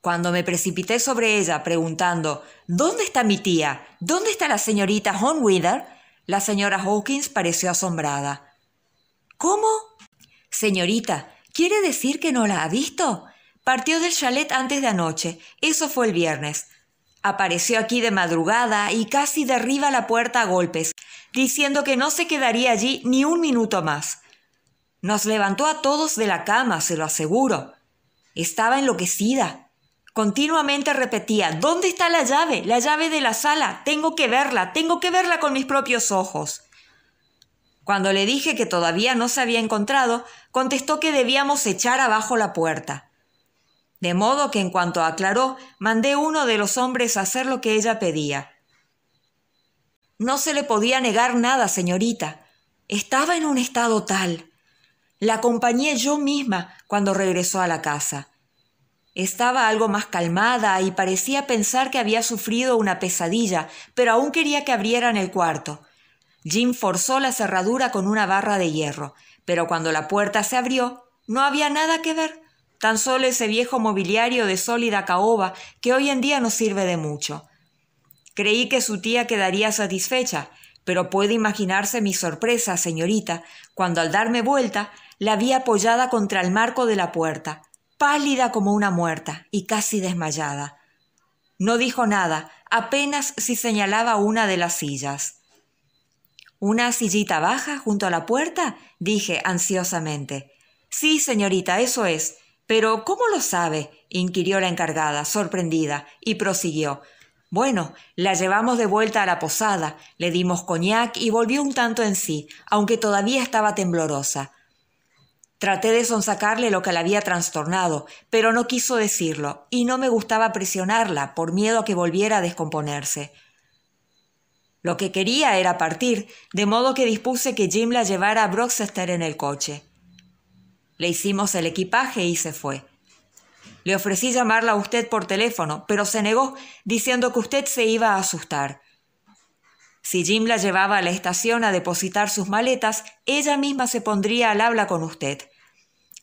Cuando me precipité sobre ella preguntando «¿Dónde está mi tía? ¿Dónde está la señorita Hornwither?», la señora Hawkins pareció asombrada. «¿Cómo? Señorita, ¿quiere decir que no la ha visto? Partió del chalet antes de anoche, eso fue el viernes. Apareció aquí de madrugada y casi derriba la puerta a golpes, diciendo que no se quedaría allí ni un minuto más. Nos levantó a todos de la cama, se lo aseguro. Estaba enloquecida. Continuamente repetía, ¿dónde está la llave? La llave de la sala. Tengo que verla con mis propios ojos. Cuando le dije que todavía no se había encontrado, contestó que debíamos echar abajo la puerta. De modo que en cuanto aclaró, mandé uno de los hombres a hacer lo que ella pedía. No se le podía negar nada, señorita. Estaba en un estado tal. La acompañé yo misma cuando regresó a la casa. Estaba algo más calmada y parecía pensar que había sufrido una pesadilla, pero aún quería que abrieran el cuarto. Jim forzó la cerradura con una barra de hierro, pero cuando la puerta se abrió, no había nada que ver, tan solo ese viejo mobiliario de sólida caoba que hoy en día no sirve de mucho. Creí que su tía quedaría satisfecha, pero puede imaginarse mi sorpresa, señorita, cuando al darme vuelta la vi apoyada contra el marco de la puerta, pálida como una muerta y casi desmayada. No dijo nada, apenas si señalaba una de las sillas. ¿Una sillita baja junto a la puerta?, dije ansiosamente. Sí, señorita, eso es. Pero ¿cómo lo sabe?, inquirió la encargada, sorprendida, y prosiguió. Bueno, la llevamos de vuelta a la posada, le dimos coñac y volvió un tanto en sí, aunque todavía estaba temblorosa. Traté de sonsacarle lo que la había trastornado, pero no quiso decirlo, y no me gustaba presionarla por miedo a que volviera a descomponerse. Lo que quería era partir, de modo que dispuse que Jim la llevara a Broxester en el coche. Le hicimos el equipaje y se fue. Le ofrecí llamarla a usted por teléfono, pero se negó, diciendo que usted se iba a asustar. Si Jim la llevaba a la estación a depositar sus maletas, ella misma se pondría al habla con usted.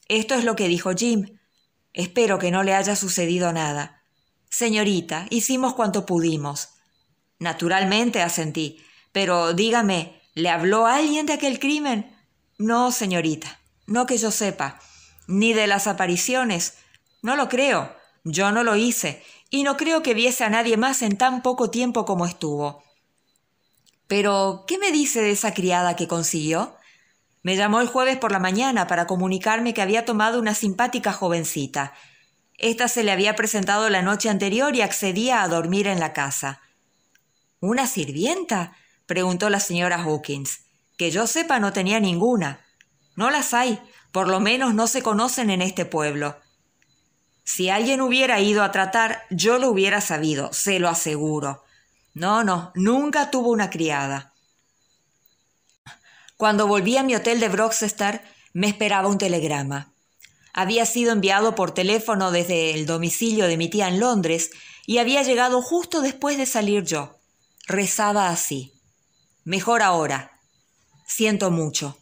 Esto es lo que dijo Jim. Espero que no le haya sucedido nada. Señorita, hicimos cuanto pudimos. Naturalmente asentí, pero dígame, ¿le habló alguien de aquel crimen? No, señorita, no que yo sepa. Ni de las apariciones. No lo creo. Yo no lo hice, y no creo que viese a nadie más en tan poco tiempo como estuvo. Pero, ¿qué me dice de esa criada que consiguió? Me llamó el jueves por la mañana para comunicarme que había tomado una simpática jovencita. Esta se le había presentado la noche anterior y accedía a dormir en la casa. ¿Una sirvienta?, preguntó la señora Hawkins. Que yo sepa no tenía ninguna. No las hay, por lo menos no se conocen en este pueblo. Si alguien hubiera ido a tratar, yo lo hubiera sabido, se lo aseguro. No, nunca tuvo una criada. Cuando volví a mi hotel de Broxester, me esperaba un telegrama. Había sido enviado por teléfono desde el domicilio de mi tía en Londres y había llegado justo después de salir yo. Rezaba así: mejor ahora. Siento mucho.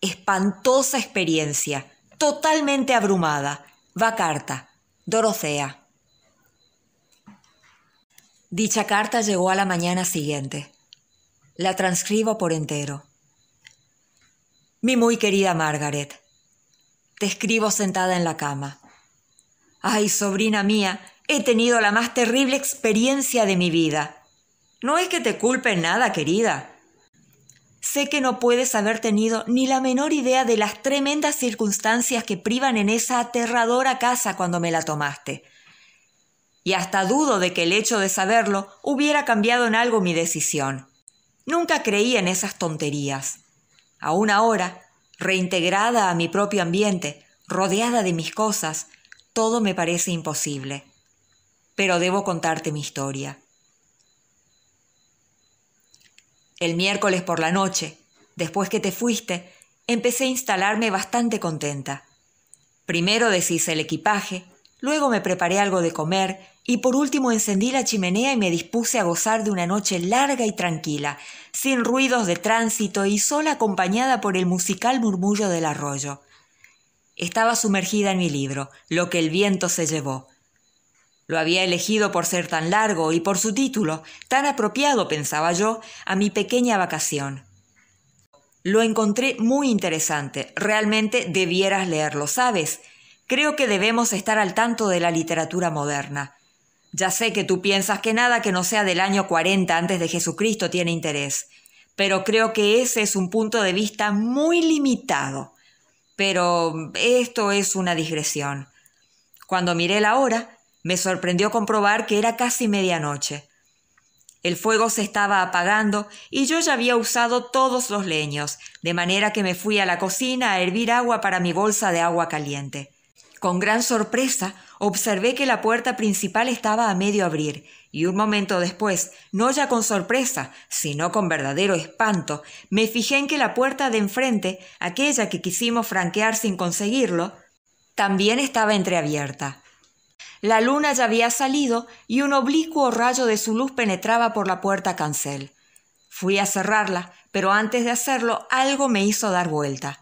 Espantosa experiencia. Totalmente abrumada. Va carta. Dorothea. Dicha carta llegó a la mañana siguiente. La transcribo por entero. Mi muy querida Margaret, te escribo sentada en la cama. Ay, sobrina mía, he tenido la más terrible experiencia de mi vida. No es que te culpe en nada, querida. Sé que no puedes haber tenido ni la menor idea de las tremendas circunstancias que privan en esa aterradora casa cuando me la tomaste. Y hasta dudo de que el hecho de saberlo hubiera cambiado en algo mi decisión. Nunca creí en esas tonterías. Aún ahora, reintegrada a mi propio ambiente, rodeada de mis cosas, todo me parece imposible. Pero debo contarte mi historia. El miércoles por la noche, después que te fuiste, empecé a instalarme bastante contenta. Primero deshice el equipaje, luego me preparé algo de comer y por último encendí la chimenea y me dispuse a gozar de una noche larga y tranquila, sin ruidos de tránsito y sola acompañada por el musical murmullo del arroyo. Estaba sumergida en mi libro, Lo que el viento se llevó. Lo había elegido por ser tan largo y por su título, tan apropiado, pensaba yo, a mi pequeña vacación. Lo encontré muy interesante. Realmente debieras leerlo, ¿sabes? Creo que debemos estar al tanto de la literatura moderna. Ya sé que tú piensas que nada que no sea del año 40 antes de Jesucristo tiene interés, pero creo que ese es un punto de vista muy limitado. Pero esto es una digresión. Cuando miré la hora, me sorprendió comprobar que era casi medianoche. El fuego se estaba apagando y yo ya había usado todos los leños, de manera que me fui a la cocina a hervir agua para mi bolsa de agua caliente. Con gran sorpresa, observé que la puerta principal estaba a medio abrir, y un momento después, no ya con sorpresa, sino con verdadero espanto, me fijé en que la puerta de enfrente, aquella que quisimos franquear sin conseguirlo, también estaba entreabierta. La luna ya había salido y un oblicuo rayo de su luz penetraba por la puerta cancel. Fui a cerrarla, pero antes de hacerlo algo me hizo dar vuelta.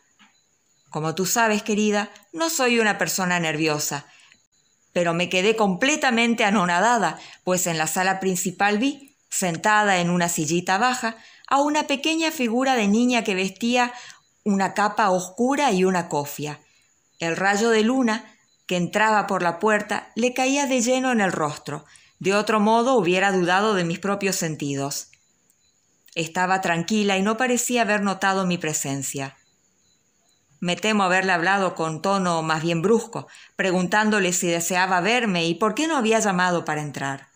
Como tú sabes, querida, no soy una persona nerviosa, pero me quedé completamente anonadada, pues en la sala principal vi, sentada en una sillita baja, a una pequeña figura de niña que vestía una capa oscura y una cofia. El rayo de luna que entraba por la puerta le caía de lleno en el rostro. De otro modo hubiera dudado de mis propios sentidos. Estaba tranquila y no parecía haber notado mi presencia. Me temo haberle hablado con tono más bien brusco, preguntándole si deseaba verme y por qué no había llamado para entrar.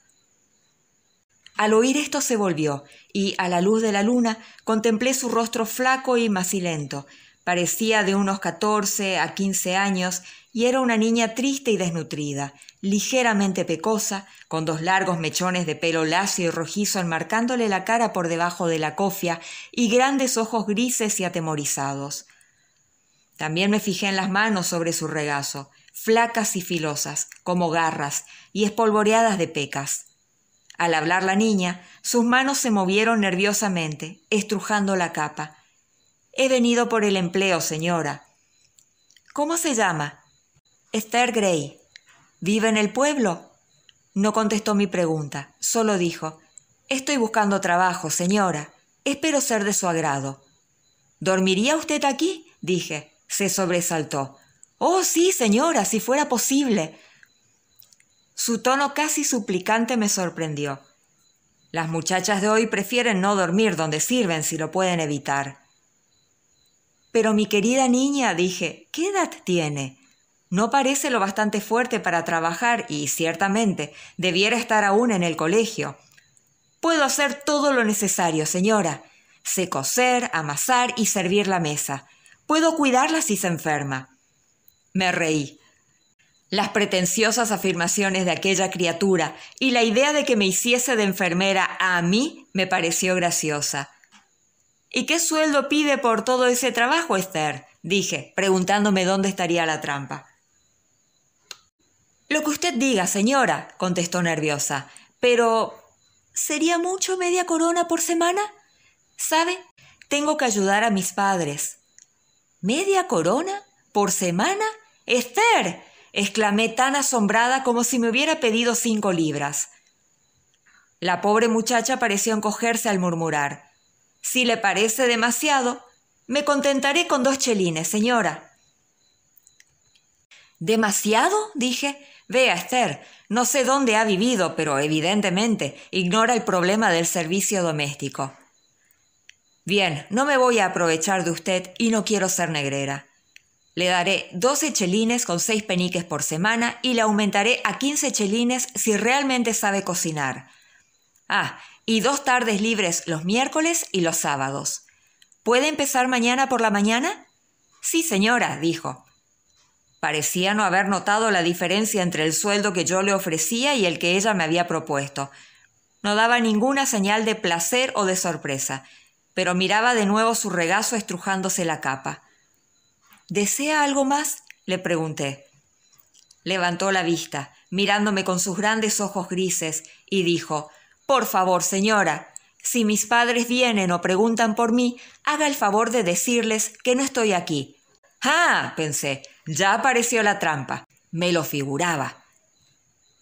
Al oír esto se volvió, y a la luz de la luna contemplé su rostro flaco y macilento. Parecía de unos 14 a 15 años y era una niña triste y desnutrida, ligeramente pecosa, con 2 largos mechones de pelo lacio y rojizo enmarcándole la cara por debajo de la cofia y grandes ojos grises y atemorizados. También me fijé en las manos sobre su regazo, flacas y filosas, como garras, y espolvoreadas de pecas. Al hablar la niña, sus manos se movieron nerviosamente, estrujando la capa. «He venido por el empleo, señora». «¿Cómo se llama?» «Esther Gray». «¿Vive en el pueblo?» No contestó mi pregunta, solo dijo: «Estoy buscando trabajo, señora. Espero ser de su agrado». «¿Dormiría usted aquí?», dije. Se sobresaltó. «Oh, sí, señora, si fuera posible». Su tono casi suplicante me sorprendió. Las muchachas de hoy prefieren no dormir donde sirven si lo pueden evitar. «Pero mi querida niña», dije, «¿qué edad tiene? No parece lo bastante fuerte para trabajar y, ciertamente, debiera estar aún en el colegio». «Puedo hacer todo lo necesario, señora. Sé coser, amasar y servir la mesa. Puedo cuidarla si se enferma». Me reí. Las pretenciosas afirmaciones de aquella criatura y la idea de que me hiciese de enfermera a mí me pareció graciosa. «¿Y qué sueldo pide por todo ese trabajo, Esther?», dije, preguntándome dónde estaría la trampa. «Lo que usted diga, señora», contestó nerviosa, «pero ¿sería mucho 1/2 corona por semana? ¿Sabe? Tengo que ayudar a mis padres». «¿1/2 corona? ¿Por semana? ¡Esther!», exclamé tan asombrada como si me hubiera pedido 5 libras. La pobre muchacha pareció encogerse al murmurar: «Si le parece demasiado, me contentaré con 2 chelines, señora». «¿Demasiado?», dije. «Vea, Esther, no sé dónde ha vivido, pero evidentemente ignora el problema del servicio doméstico». «Bien, no me voy a aprovechar de usted y no quiero ser negrera. Le daré 12 chelines con 6 peniques por semana y le aumentaré a 15 chelines si realmente sabe cocinar. Ah, y 2 tardes libres los miércoles y los sábados. ¿Puede empezar mañana por la mañana?» «Sí, señora», dijo. Parecía no haber notado la diferencia entre el sueldo que yo le ofrecía y el que ella me había propuesto. No daba ninguna señal de placer o de sorpresa, pero miraba de nuevo su regazo estrujándose la capa. «¿Desea algo más?», le pregunté. Levantó la vista, mirándome con sus grandes ojos grises, y dijo: «Por favor, señora, si mis padres vienen o preguntan por mí, haga el favor de decirles que no estoy aquí». «Ah», pensé, «ya apareció la trampa». Me lo figuraba.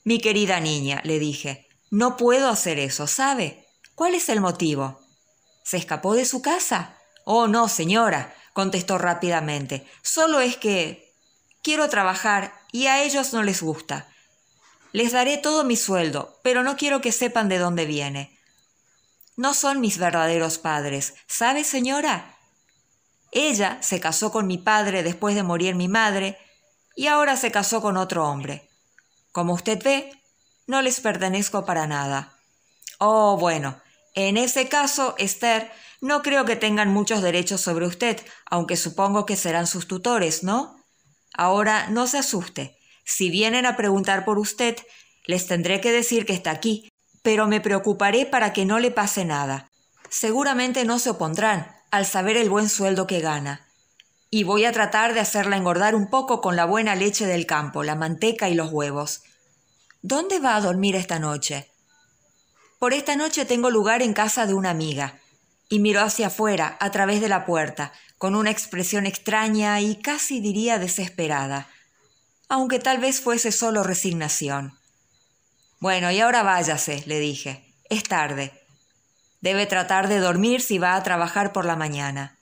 «Mi querida niña», le dije, «no puedo hacer eso, ¿sabe? ¿Cuál es el motivo? ¿Se escapó de su casa?» «Oh, no, señora», contestó rápidamente. «Solo es que quiero trabajar y a ellos no les gusta. Les daré todo mi sueldo, pero no quiero que sepan de dónde viene. No son mis verdaderos padres, ¿sabe, señora? Ella se casó con mi padre después de morir mi madre y ahora se casó con otro hombre. Como usted ve, no les pertenezco para nada». «Oh, bueno, en ese caso, Esther, no creo que tengan muchos derechos sobre usted, aunque supongo que serán sus tutores, ¿no? Ahora, no se asuste. Si vienen a preguntar por usted, les tendré que decir que está aquí, pero me preocuparé para que no le pase nada. Seguramente no se opondrán al saber el buen sueldo que gana. Y voy a tratar de hacerla engordar un poco con la buena leche del campo, la manteca y los huevos. ¿Dónde va a dormir esta noche?» «Por esta noche tengo lugar en casa de una amiga». Y miró hacia afuera, a través de la puerta, con una expresión extraña y casi diría desesperada, aunque tal vez fuese solo resignación. «Bueno, y ahora váyase», le dije. «Es tarde. Debe tratar de dormir si va a trabajar por la mañana».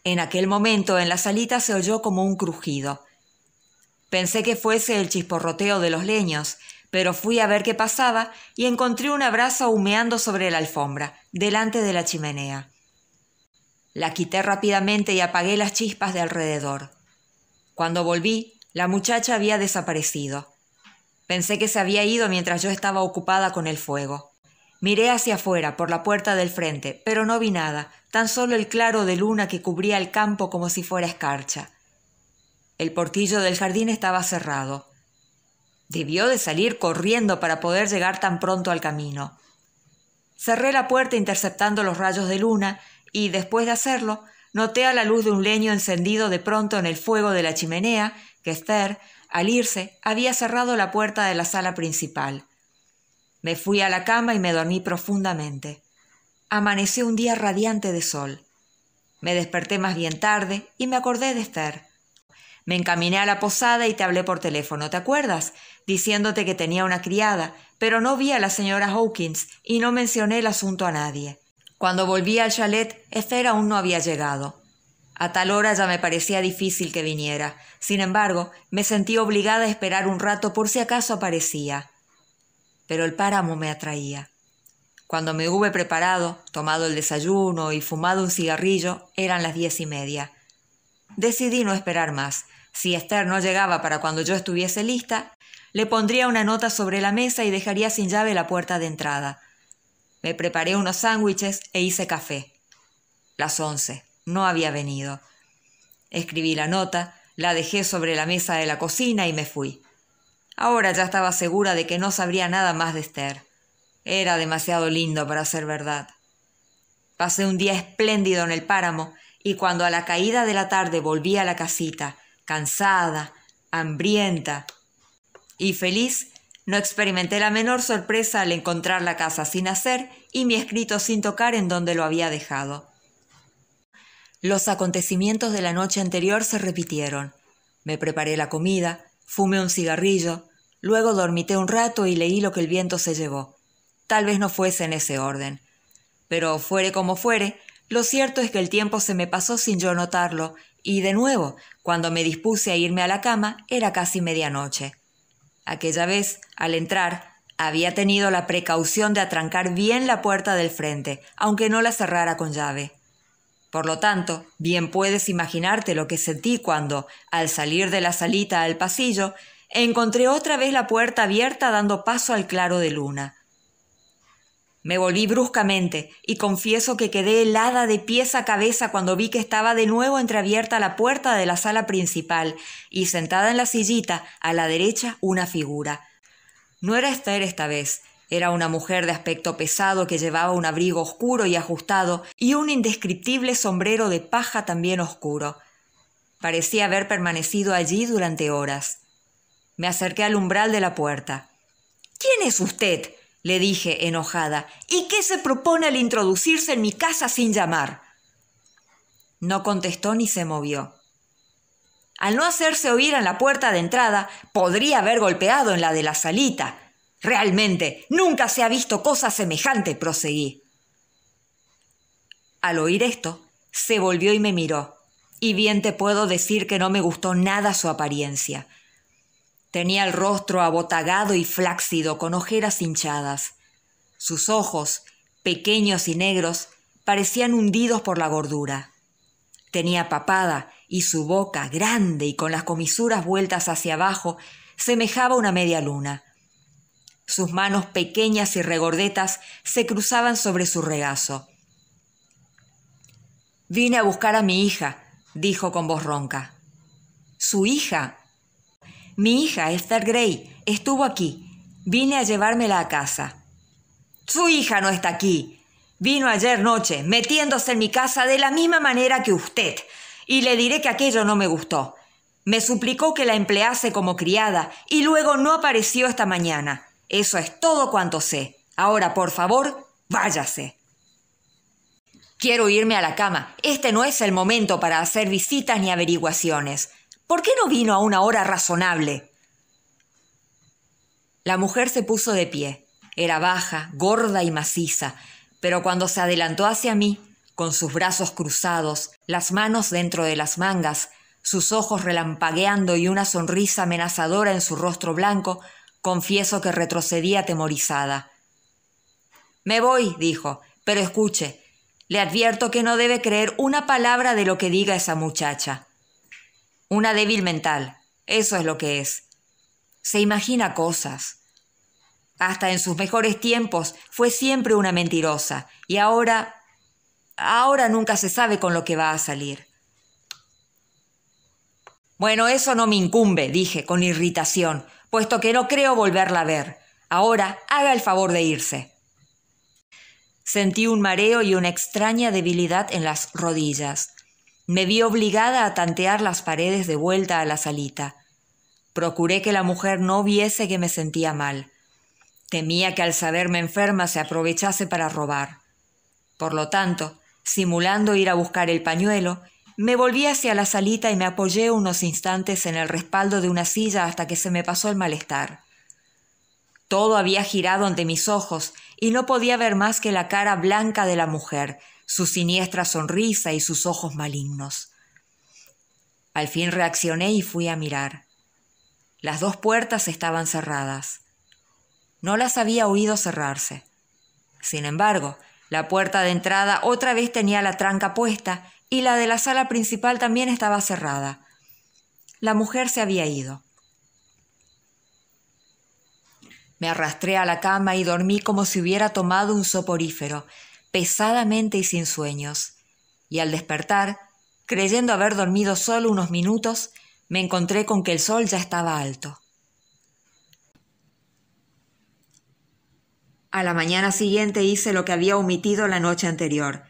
En aquel momento en la salita se oyó como un crujido. Pensé que fuese el chisporroteo de los leños, pero fui a ver qué pasaba y encontré una brasa humeando sobre la alfombra, delante de la chimenea. La quité rápidamente y apagué las chispas de alrededor. Cuando volví, la muchacha había desaparecido. Pensé que se había ido mientras yo estaba ocupada con el fuego. Miré hacia afuera, por la puerta del frente, pero no vi nada, tan solo el claro de luna que cubría el campo como si fuera escarcha. El portillo del jardín estaba cerrado. Debió de salir corriendo para poder llegar tan pronto al camino. Cerré la puerta interceptando los rayos de luna y, después de hacerlo, noté a la luz de un leño encendido de pronto en el fuego de la chimenea que Esther, al irse, había cerrado la puerta de la sala principal. Me fui a la cama y me dormí profundamente. Amaneció un día radiante de sol. Me desperté más bien tarde y me acordé de Esther. Me encaminé a la posada y te hablé por teléfono, ¿te acuerdas? Diciéndote que tenía una criada, pero no vi a la señora Hawkins y no mencioné el asunto a nadie. Cuando volví al chalet, Esther aún no había llegado. A tal hora ya me parecía difícil que viniera. Sin embargo, me sentí obligada a esperar un rato por si acaso aparecía. Pero el páramo me atraía. Cuando me hube preparado, tomado el desayuno y fumado un cigarrillo, eran las 10:30. Decidí no esperar más. Si Esther no llegaba para cuando yo estuviese lista, le pondría una nota sobre la mesa y dejaría sin llave la puerta de entrada. Me preparé unos sándwiches e hice café. Las 11. No había venido. Escribí la nota, la dejé sobre la mesa de la cocina y me fui. Ahora ya estaba segura de que no sabría nada más de Esther. Era demasiado lindo para ser verdad. Pasé un día espléndido en el páramo y cuando a la caída de la tarde volví a la casita, cansada, hambrienta y feliz, no experimenté la menor sorpresa al encontrar la casa sin hacer y mi escrito sin tocar en donde lo había dejado. Los acontecimientos de la noche anterior se repitieron. Me preparé la comida, fumé un cigarrillo, luego dormité un rato y leí lo que el viento se llevó. Tal vez no fuese en ese orden. Pero fuere como fuere, lo cierto es que el tiempo se me pasó sin yo notarlo, y de nuevo, cuando me dispuse a irme a la cama, era casi medianoche. Aquella vez, al entrar, había tenido la precaución de atrancar bien la puerta del frente, aunque no la cerrara con llave. Por lo tanto, bien puedes imaginarte lo que sentí cuando, al salir de la salita al pasillo, encontré otra vez la puerta abierta dando paso al claro de luna. Me volví bruscamente y confieso que quedé helada de pies a cabeza cuando vi que estaba de nuevo entreabierta la puerta de la sala principal y sentada en la sillita, a la derecha, una figura. No era Esther esta vez. Era una mujer de aspecto pesado que llevaba un abrigo oscuro y ajustado y un indescriptible sombrero de paja también oscuro. Parecía haber permanecido allí durante horas. Me acerqué al umbral de la puerta. «¿Quién es usted?», le dije, enojada. «¿Y qué se propone al introducirse en mi casa sin llamar?». No contestó ni se movió. Al no hacerse oír en la puerta de entrada, podría haber golpeado en la de la salita. «Realmente, nunca se ha visto cosa semejante», proseguí. Al oír esto, se volvió y me miró, y bien te puedo decir que no me gustó nada su apariencia. Tenía el rostro abotagado y flácido, con ojeras hinchadas. Sus ojos, pequeños y negros, parecían hundidos por la gordura. Tenía papada y su boca, grande y con las comisuras vueltas hacia abajo, semejaba una media luna. Sus manos pequeñas y regordetas se cruzaban sobre su regazo. «Vine a buscar a mi hija», dijo con voz ronca. «¿Su hija?» «Mi hija, Esther Gray, estuvo aquí. Vine a llevármela a casa». «Su hija no está aquí. Vino ayer noche, metiéndose en mi casa de la misma manera que usted, y le diré que aquello no me gustó. Me suplicó que la emplease como criada y luego no apareció esta mañana. Eso es todo cuanto sé. Ahora, por favor, váyase». «Quiero irme a la cama. Este no es el momento para hacer visitas ni averiguaciones. ¿Por qué no vino a una hora razonable?». La mujer se puso de pie. Era baja, gorda y maciza, pero cuando se adelantó hacia mí, con sus brazos cruzados, las manos dentro de las mangas, sus ojos relampagueando y una sonrisa amenazadora en su rostro blanco, confieso que retrocedí atemorizada. «Me voy», dijo, «pero escuche. Le advierto que no debe creer una palabra de lo que diga esa muchacha. Una débil mental, eso es lo que es. Se imagina cosas». Hasta en sus mejores tiempos fue siempre una mentirosa, y ahora nunca se sabe con lo que va a salir. Bueno, eso no me incumbe, dije con irritación, puesto que no creo volverla a ver. Ahora haga el favor de irse. Sentí un mareo y una extraña debilidad en las rodillas. Me vi obligada a tantear las paredes de vuelta a la salita. Procuré que la mujer no viese que me sentía mal. Temía que al saberme enferma se aprovechase para robar. Por lo tanto, simulando ir a buscar el pañuelo, me volví hacia la salita y me apoyé unos instantes en el respaldo de una silla hasta que se me pasó el malestar. Todo había girado ante mis ojos y no podía ver más que la cara blanca de la mujer, su siniestra sonrisa y sus ojos malignos. Al fin reaccioné y fui a mirar. Las dos puertas estaban cerradas. No las había oído cerrarse. Sin embargo, la puerta de entrada otra vez tenía la tranca puesta y la de la sala principal también estaba cerrada. La mujer se había ido. Me arrastré a la cama y dormí como si hubiera tomado un soporífero, pesadamente y sin sueños. Y al despertar, creyendo haber dormido solo unos minutos, me encontré con que el sol ya estaba alto. A la mañana siguiente hice lo que había omitido la noche anterior.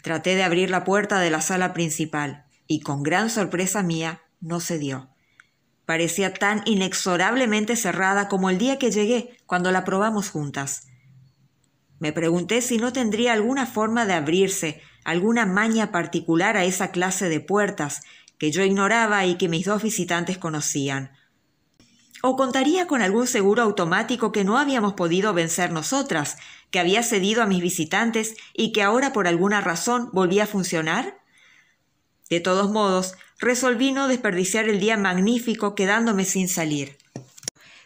Traté de abrir la puerta de la sala principal y, con gran sorpresa mía, no se dio. Parecía tan inexorablemente cerrada como el día que llegué, cuando la probamos juntas. Me pregunté si no tendría alguna forma de abrirse, alguna maña particular a esa clase de puertas que yo ignoraba y que mis dos visitantes conocían. ¿O contaría con algún seguro automático que no habíamos podido vencer nosotras, que había cedido a mis visitantes y que ahora por alguna razón volvía a funcionar? De todos modos, resolví no desperdiciar el día magnífico quedándome sin salir.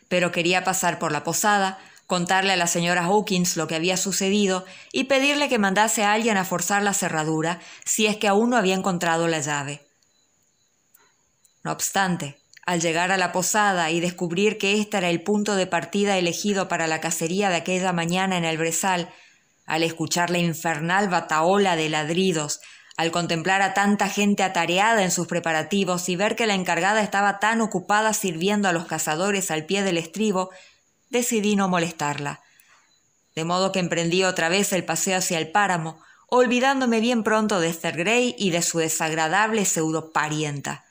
Pero quería pasar por la posada, contarle a la señora Hawkins lo que había sucedido y pedirle que mandase a alguien a forzar la cerradura si es que aún no había encontrado la llave. No obstante, al llegar a la posada y descubrir que este era el punto de partida elegido para la cacería de aquella mañana en el brezal, al escuchar la infernal batahola de ladridos, al contemplar a tanta gente atareada en sus preparativos y ver que la encargada estaba tan ocupada sirviendo a los cazadores al pie del estribo, decidí no molestarla. De modo que emprendí otra vez el paseo hacia el páramo, olvidándome bien pronto de Esther Grey y de su desagradable pseudoparienta.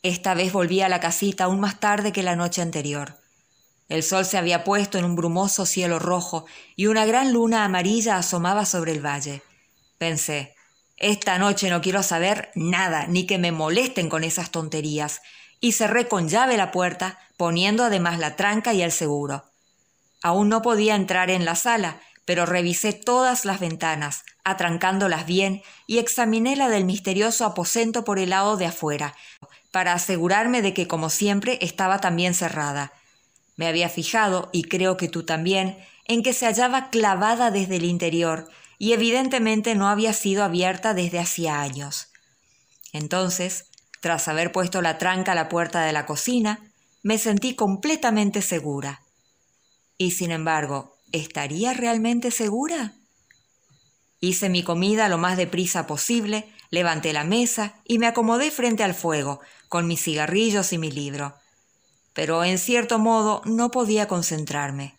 Esta vez volví a la casita aún más tarde que la noche anterior. El sol se había puesto en un brumoso cielo rojo y una gran luna amarilla asomaba sobre el valle. Pensé, esta noche no quiero saber nada, ni que me molesten con esas tonterías, y cerré con llave la puerta, poniendo además la tranca y el seguro. Aún no podía entrar en la sala, pero revisé todas las ventanas, atrancándolas bien, y examiné la del misterioso aposento por el lado de afuera, para asegurarme de que, como siempre, estaba también cerrada. Me había fijado, y creo que tú también, en que se hallaba clavada desde el interior, y evidentemente no había sido abierta desde hacía años. Entonces, tras haber puesto la tranca a la puerta de la cocina, me sentí completamente segura. Y sin embargo, ¿estaría realmente segura? Hice mi comida lo más deprisa posible, levanté la mesa y me acomodé frente al fuego, con mis cigarrillos y mi libro. Pero en cierto modo no podía concentrarme.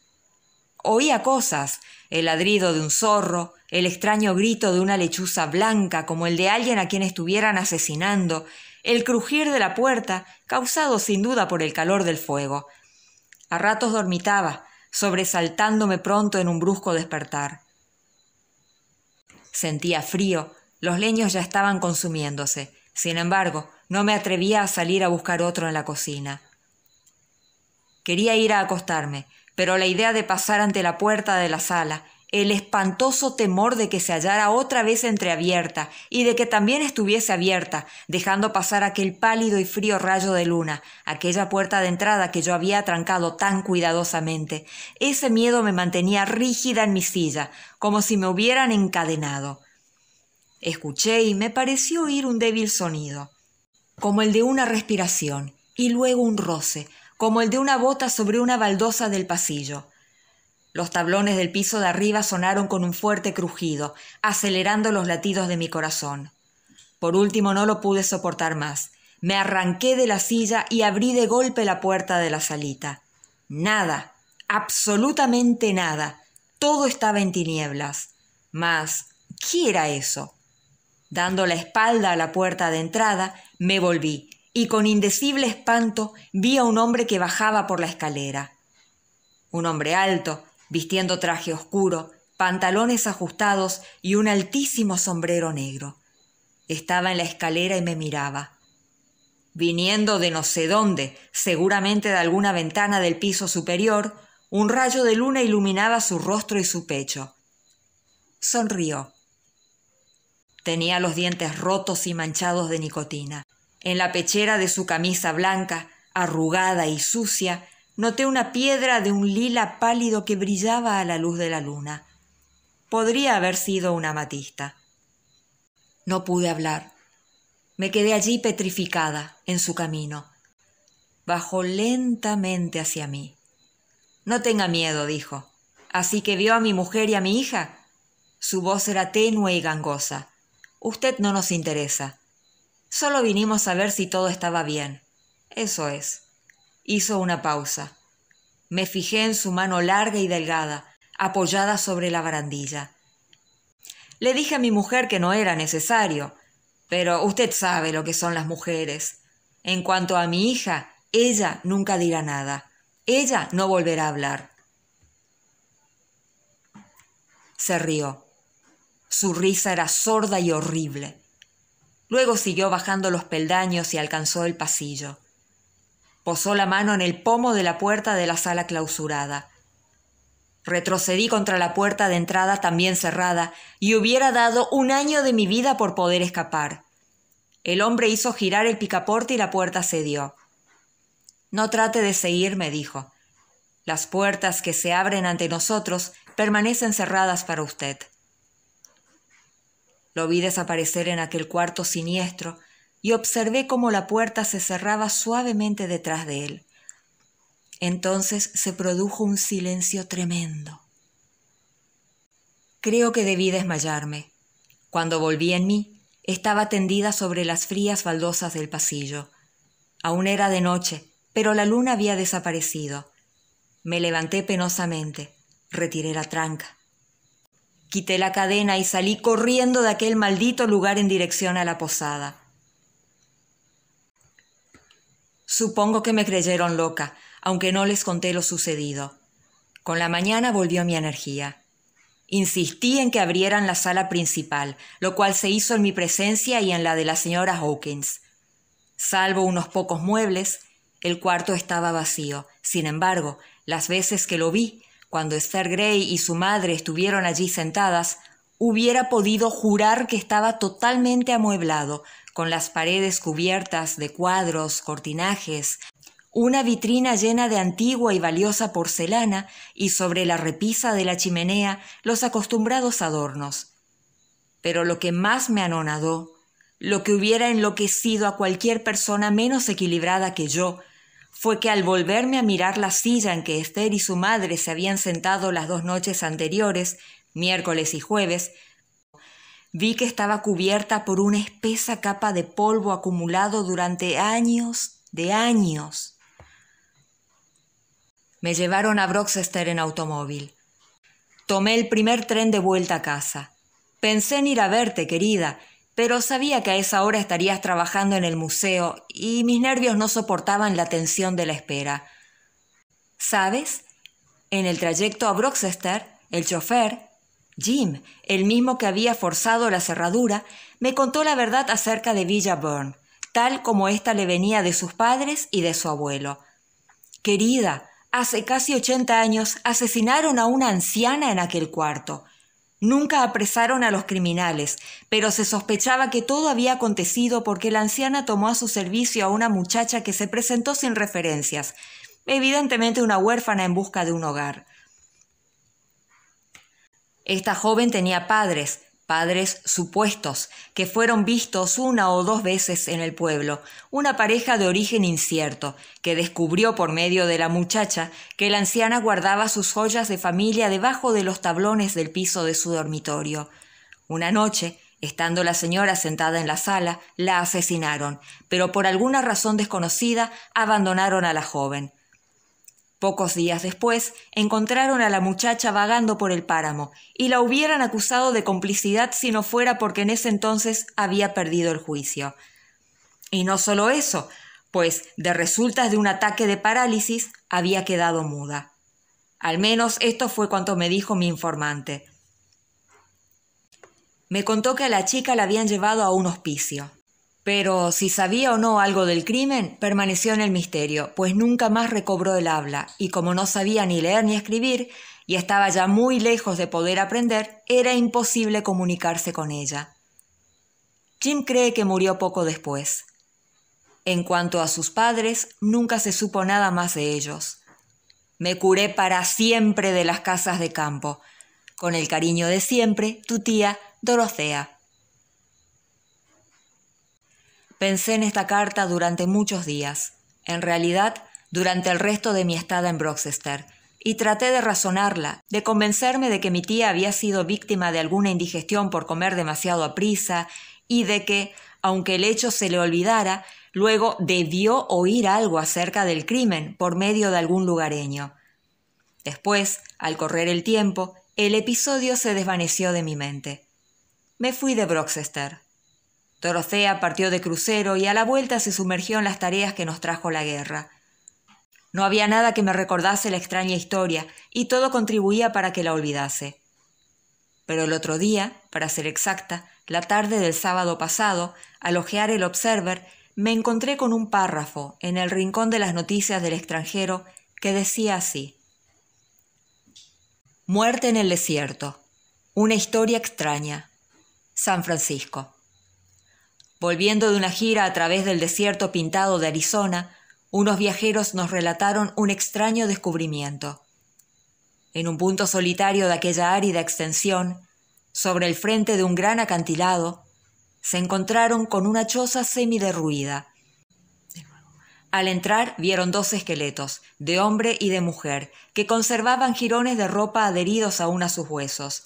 Oía cosas, el ladrido de un zorro, el extraño grito de una lechuza blanca como el de alguien a quien estuvieran asesinando, el crujir de la puerta, causado sin duda por el calor del fuego. A ratos dormitaba, sobresaltándome pronto en un brusco despertar. Sentía frío, los leños ya estaban consumiéndose. Sin embargo, no me atrevía a salir a buscar otro en la cocina. Quería ir a acostarme, pero la idea de pasar ante la puerta de la sala, el espantoso temor de que se hallara otra vez entreabierta y de que también estuviese abierta, dejando pasar aquel pálido y frío rayo de luna, aquella puerta de entrada que yo había atrancado tan cuidadosamente, ese miedo me mantenía rígida en mi silla, como si me hubieran encadenado. Escuché y me pareció oír un débil sonido, como el de una respiración, y luego un roce, como el de una bota sobre una baldosa del pasillo. Los tablones del piso de arriba sonaron con un fuerte crujido, acelerando los latidos de mi corazón. Por último no lo pude soportar más. Me arranqué de la silla y abrí de golpe la puerta de la salita. Nada, absolutamente nada. Todo estaba en tinieblas. Mas, ¿qué era eso? Dando la espalda a la puerta de entrada, me volví y con indecible espanto vi a un hombre que bajaba por la escalera. Un hombre alto, vistiendo traje oscuro, pantalones ajustados y un altísimo sombrero negro. Estaba en la escalera y me miraba. Viniendo de no sé dónde, seguramente de alguna ventana del piso superior, un rayo de luna iluminaba su rostro y su pecho. Sonrió. Tenía los dientes rotos y manchados de nicotina. En la pechera de su camisa blanca, arrugada y sucia, noté una piedra de un lila pálido que brillaba a la luz de la luna. Podría haber sido una amatista. No pude hablar. Me quedé allí petrificada, en su camino. Bajó lentamente hacia mí. «No tenga miedo», dijo. «¿Así que vio a mi mujer y a mi hija?» Su voz era tenue y gangosa. «Usted no nos interesa. Solo vinimos a ver si todo estaba bien. Eso es». Hizo una pausa. Me fijé en su mano larga y delgada, apoyada sobre la barandilla. Le dije a mi mujer que no era necesario, pero usted sabe lo que son las mujeres. En cuanto a mi hija, ella nunca dirá nada. Ella no volverá a hablar. Se rió. Su risa era sorda y horrible. Luego siguió bajando los peldaños y alcanzó el pasillo. Posó la mano en el pomo de la puerta de la sala clausurada. Retrocedí contra la puerta de entrada también cerrada y hubiera dado un año de mi vida por poder escapar. El hombre hizo girar el picaporte y la puerta cedió. «No trate de seguirme», dijo. «Las puertas que se abren ante nosotros permanecen cerradas para usted». Lo vi desaparecer en aquel cuarto siniestro y observé cómo la puerta se cerraba suavemente detrás de él. Entonces se produjo un silencio tremendo. Creo que debí desmayarme. Cuando volví en mí, estaba tendida sobre las frías baldosas del pasillo. Aún era de noche, pero la luna había desaparecido. Me levanté penosamente, retiré la tranca. Quité la cadena y salí corriendo de aquel maldito lugar en dirección a la posada. Supongo que me creyeron loca, aunque no les conté lo sucedido. Con la mañana volvió mi energía. Insistí en que abrieran la sala principal, lo cual se hizo en mi presencia y en la de la señora Hawkins. Salvo unos pocos muebles, el cuarto estaba vacío. Sin embargo, las veces que lo vi, cuando Esther Grey y su madre estuvieron allí sentadas, hubiera podido jurar que estaba totalmente amueblado, con las paredes cubiertas de cuadros, cortinajes, una vitrina llena de antigua y valiosa porcelana y sobre la repisa de la chimenea los acostumbrados adornos. Pero lo que más me anonadó, lo que hubiera enloquecido a cualquier persona menos equilibrada que yo, fue que al volverme a mirar la silla en que Esther y su madre se habían sentado las 2 noches anteriores, miércoles y jueves, vi que estaba cubierta por una espesa capa de polvo acumulado durante años de años. Me llevaron a Broxester en automóvil. Tomé el primer tren de vuelta a casa. Pensé en ir a verte, querida, pero sabía que a esa hora estarías trabajando en el museo y mis nervios no soportaban la tensión de la espera. ¿Sabes? En el trayecto a Broxester, el chofer, Jim, el mismo que había forzado la cerradura, me contó la verdad acerca de Villa Bourne, tal como ésta le venía de sus padres y de su abuelo. Querida, hace casi 80 años asesinaron a una anciana en aquel cuarto. Nunca apresaron a los criminales, pero se sospechaba que todo había acontecido porque la anciana tomó a su servicio a una muchacha que se presentó sin referencias, evidentemente una huérfana en busca de un hogar. Esta joven tenía padres, padres supuestos, que fueron vistos 1 o 2 veces en el pueblo, una pareja de origen incierto, que descubrió por medio de la muchacha que la anciana guardaba sus joyas de familia debajo de los tablones del piso de su dormitorio. Una noche, estando la señora sentada en la sala, la asesinaron, pero por alguna razón desconocida abandonaron a la joven. Pocos días después, encontraron a la muchacha vagando por el páramo y la hubieran acusado de complicidad si no fuera porque en ese entonces había perdido el juicio. Y no solo eso, pues de resultas de un ataque de parálisis había quedado muda. Al menos esto fue cuanto me dijo mi informante. Me contó que a la chica la habían llevado a un hospicio. Pero si sabía o no algo del crimen, permaneció en el misterio, pues nunca más recobró el habla, y como no sabía ni leer ni escribir, y estaba ya muy lejos de poder aprender, era imposible comunicarse con ella. Jim cree que murió poco después. En cuanto a sus padres, nunca se supo nada más de ellos. Me curé para siempre de las casas de campo. Con el cariño de siempre, tu tía Dorothea. Pensé en esta carta durante muchos días, en realidad durante el resto de mi estada en Broxester, y traté de razonarla, de convencerme de que mi tía había sido víctima de alguna indigestión por comer demasiado aprisa y de que, aunque el hecho se le olvidara, luego debió oír algo acerca del crimen por medio de algún lugareño. Después, al correr el tiempo, el episodio se desvaneció de mi mente. Me fui de Broxester. Dorothea partió de crucero y a la vuelta se sumergió en las tareas que nos trajo la guerra. No había nada que me recordase la extraña historia y todo contribuía para que la olvidase. Pero el otro día, para ser exacta, la tarde del sábado pasado, al hojear el Observer, me encontré con un párrafo en el rincón de las noticias del extranjero que decía así: Muerte en el desierto. Una historia extraña. San Francisco. Volviendo de una gira a través del desierto pintado de Arizona, unos viajeros nos relataron un extraño descubrimiento. En un punto solitario de aquella árida extensión, sobre el frente de un gran acantilado, se encontraron con una choza semiderruida. Al entrar vieron 2 esqueletos, de hombre y de mujer, que conservaban jirones de ropa adheridos aún a sus huesos.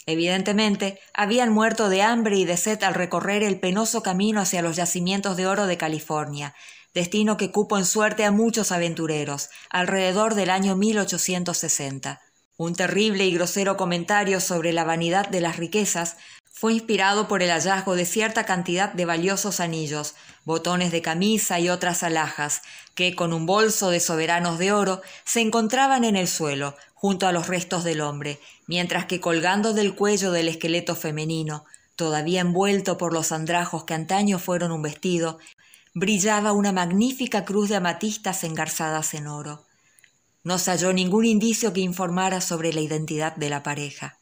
Evidentemente, habían muerto de hambre y de sed al recorrer el penoso camino hacia los yacimientos de oro de California, destino que cupo en suerte a muchos aventureros, alrededor del año 1860. Un terrible y grosero comentario sobre la vanidad de las riquezas fue inspirado por el hallazgo de cierta cantidad de valiosos anillos, botones de camisa y otras alhajas, que con un bolso de soberanos de oro se encontraban en el suelo, junto a los restos del hombre, mientras que colgando del cuello del esqueleto femenino, todavía envuelto por los andrajos que antaño fueron un vestido, brillaba una magnífica cruz de amatistas engarzadas en oro. No se halló ningún indicio que informara sobre la identidad de la pareja.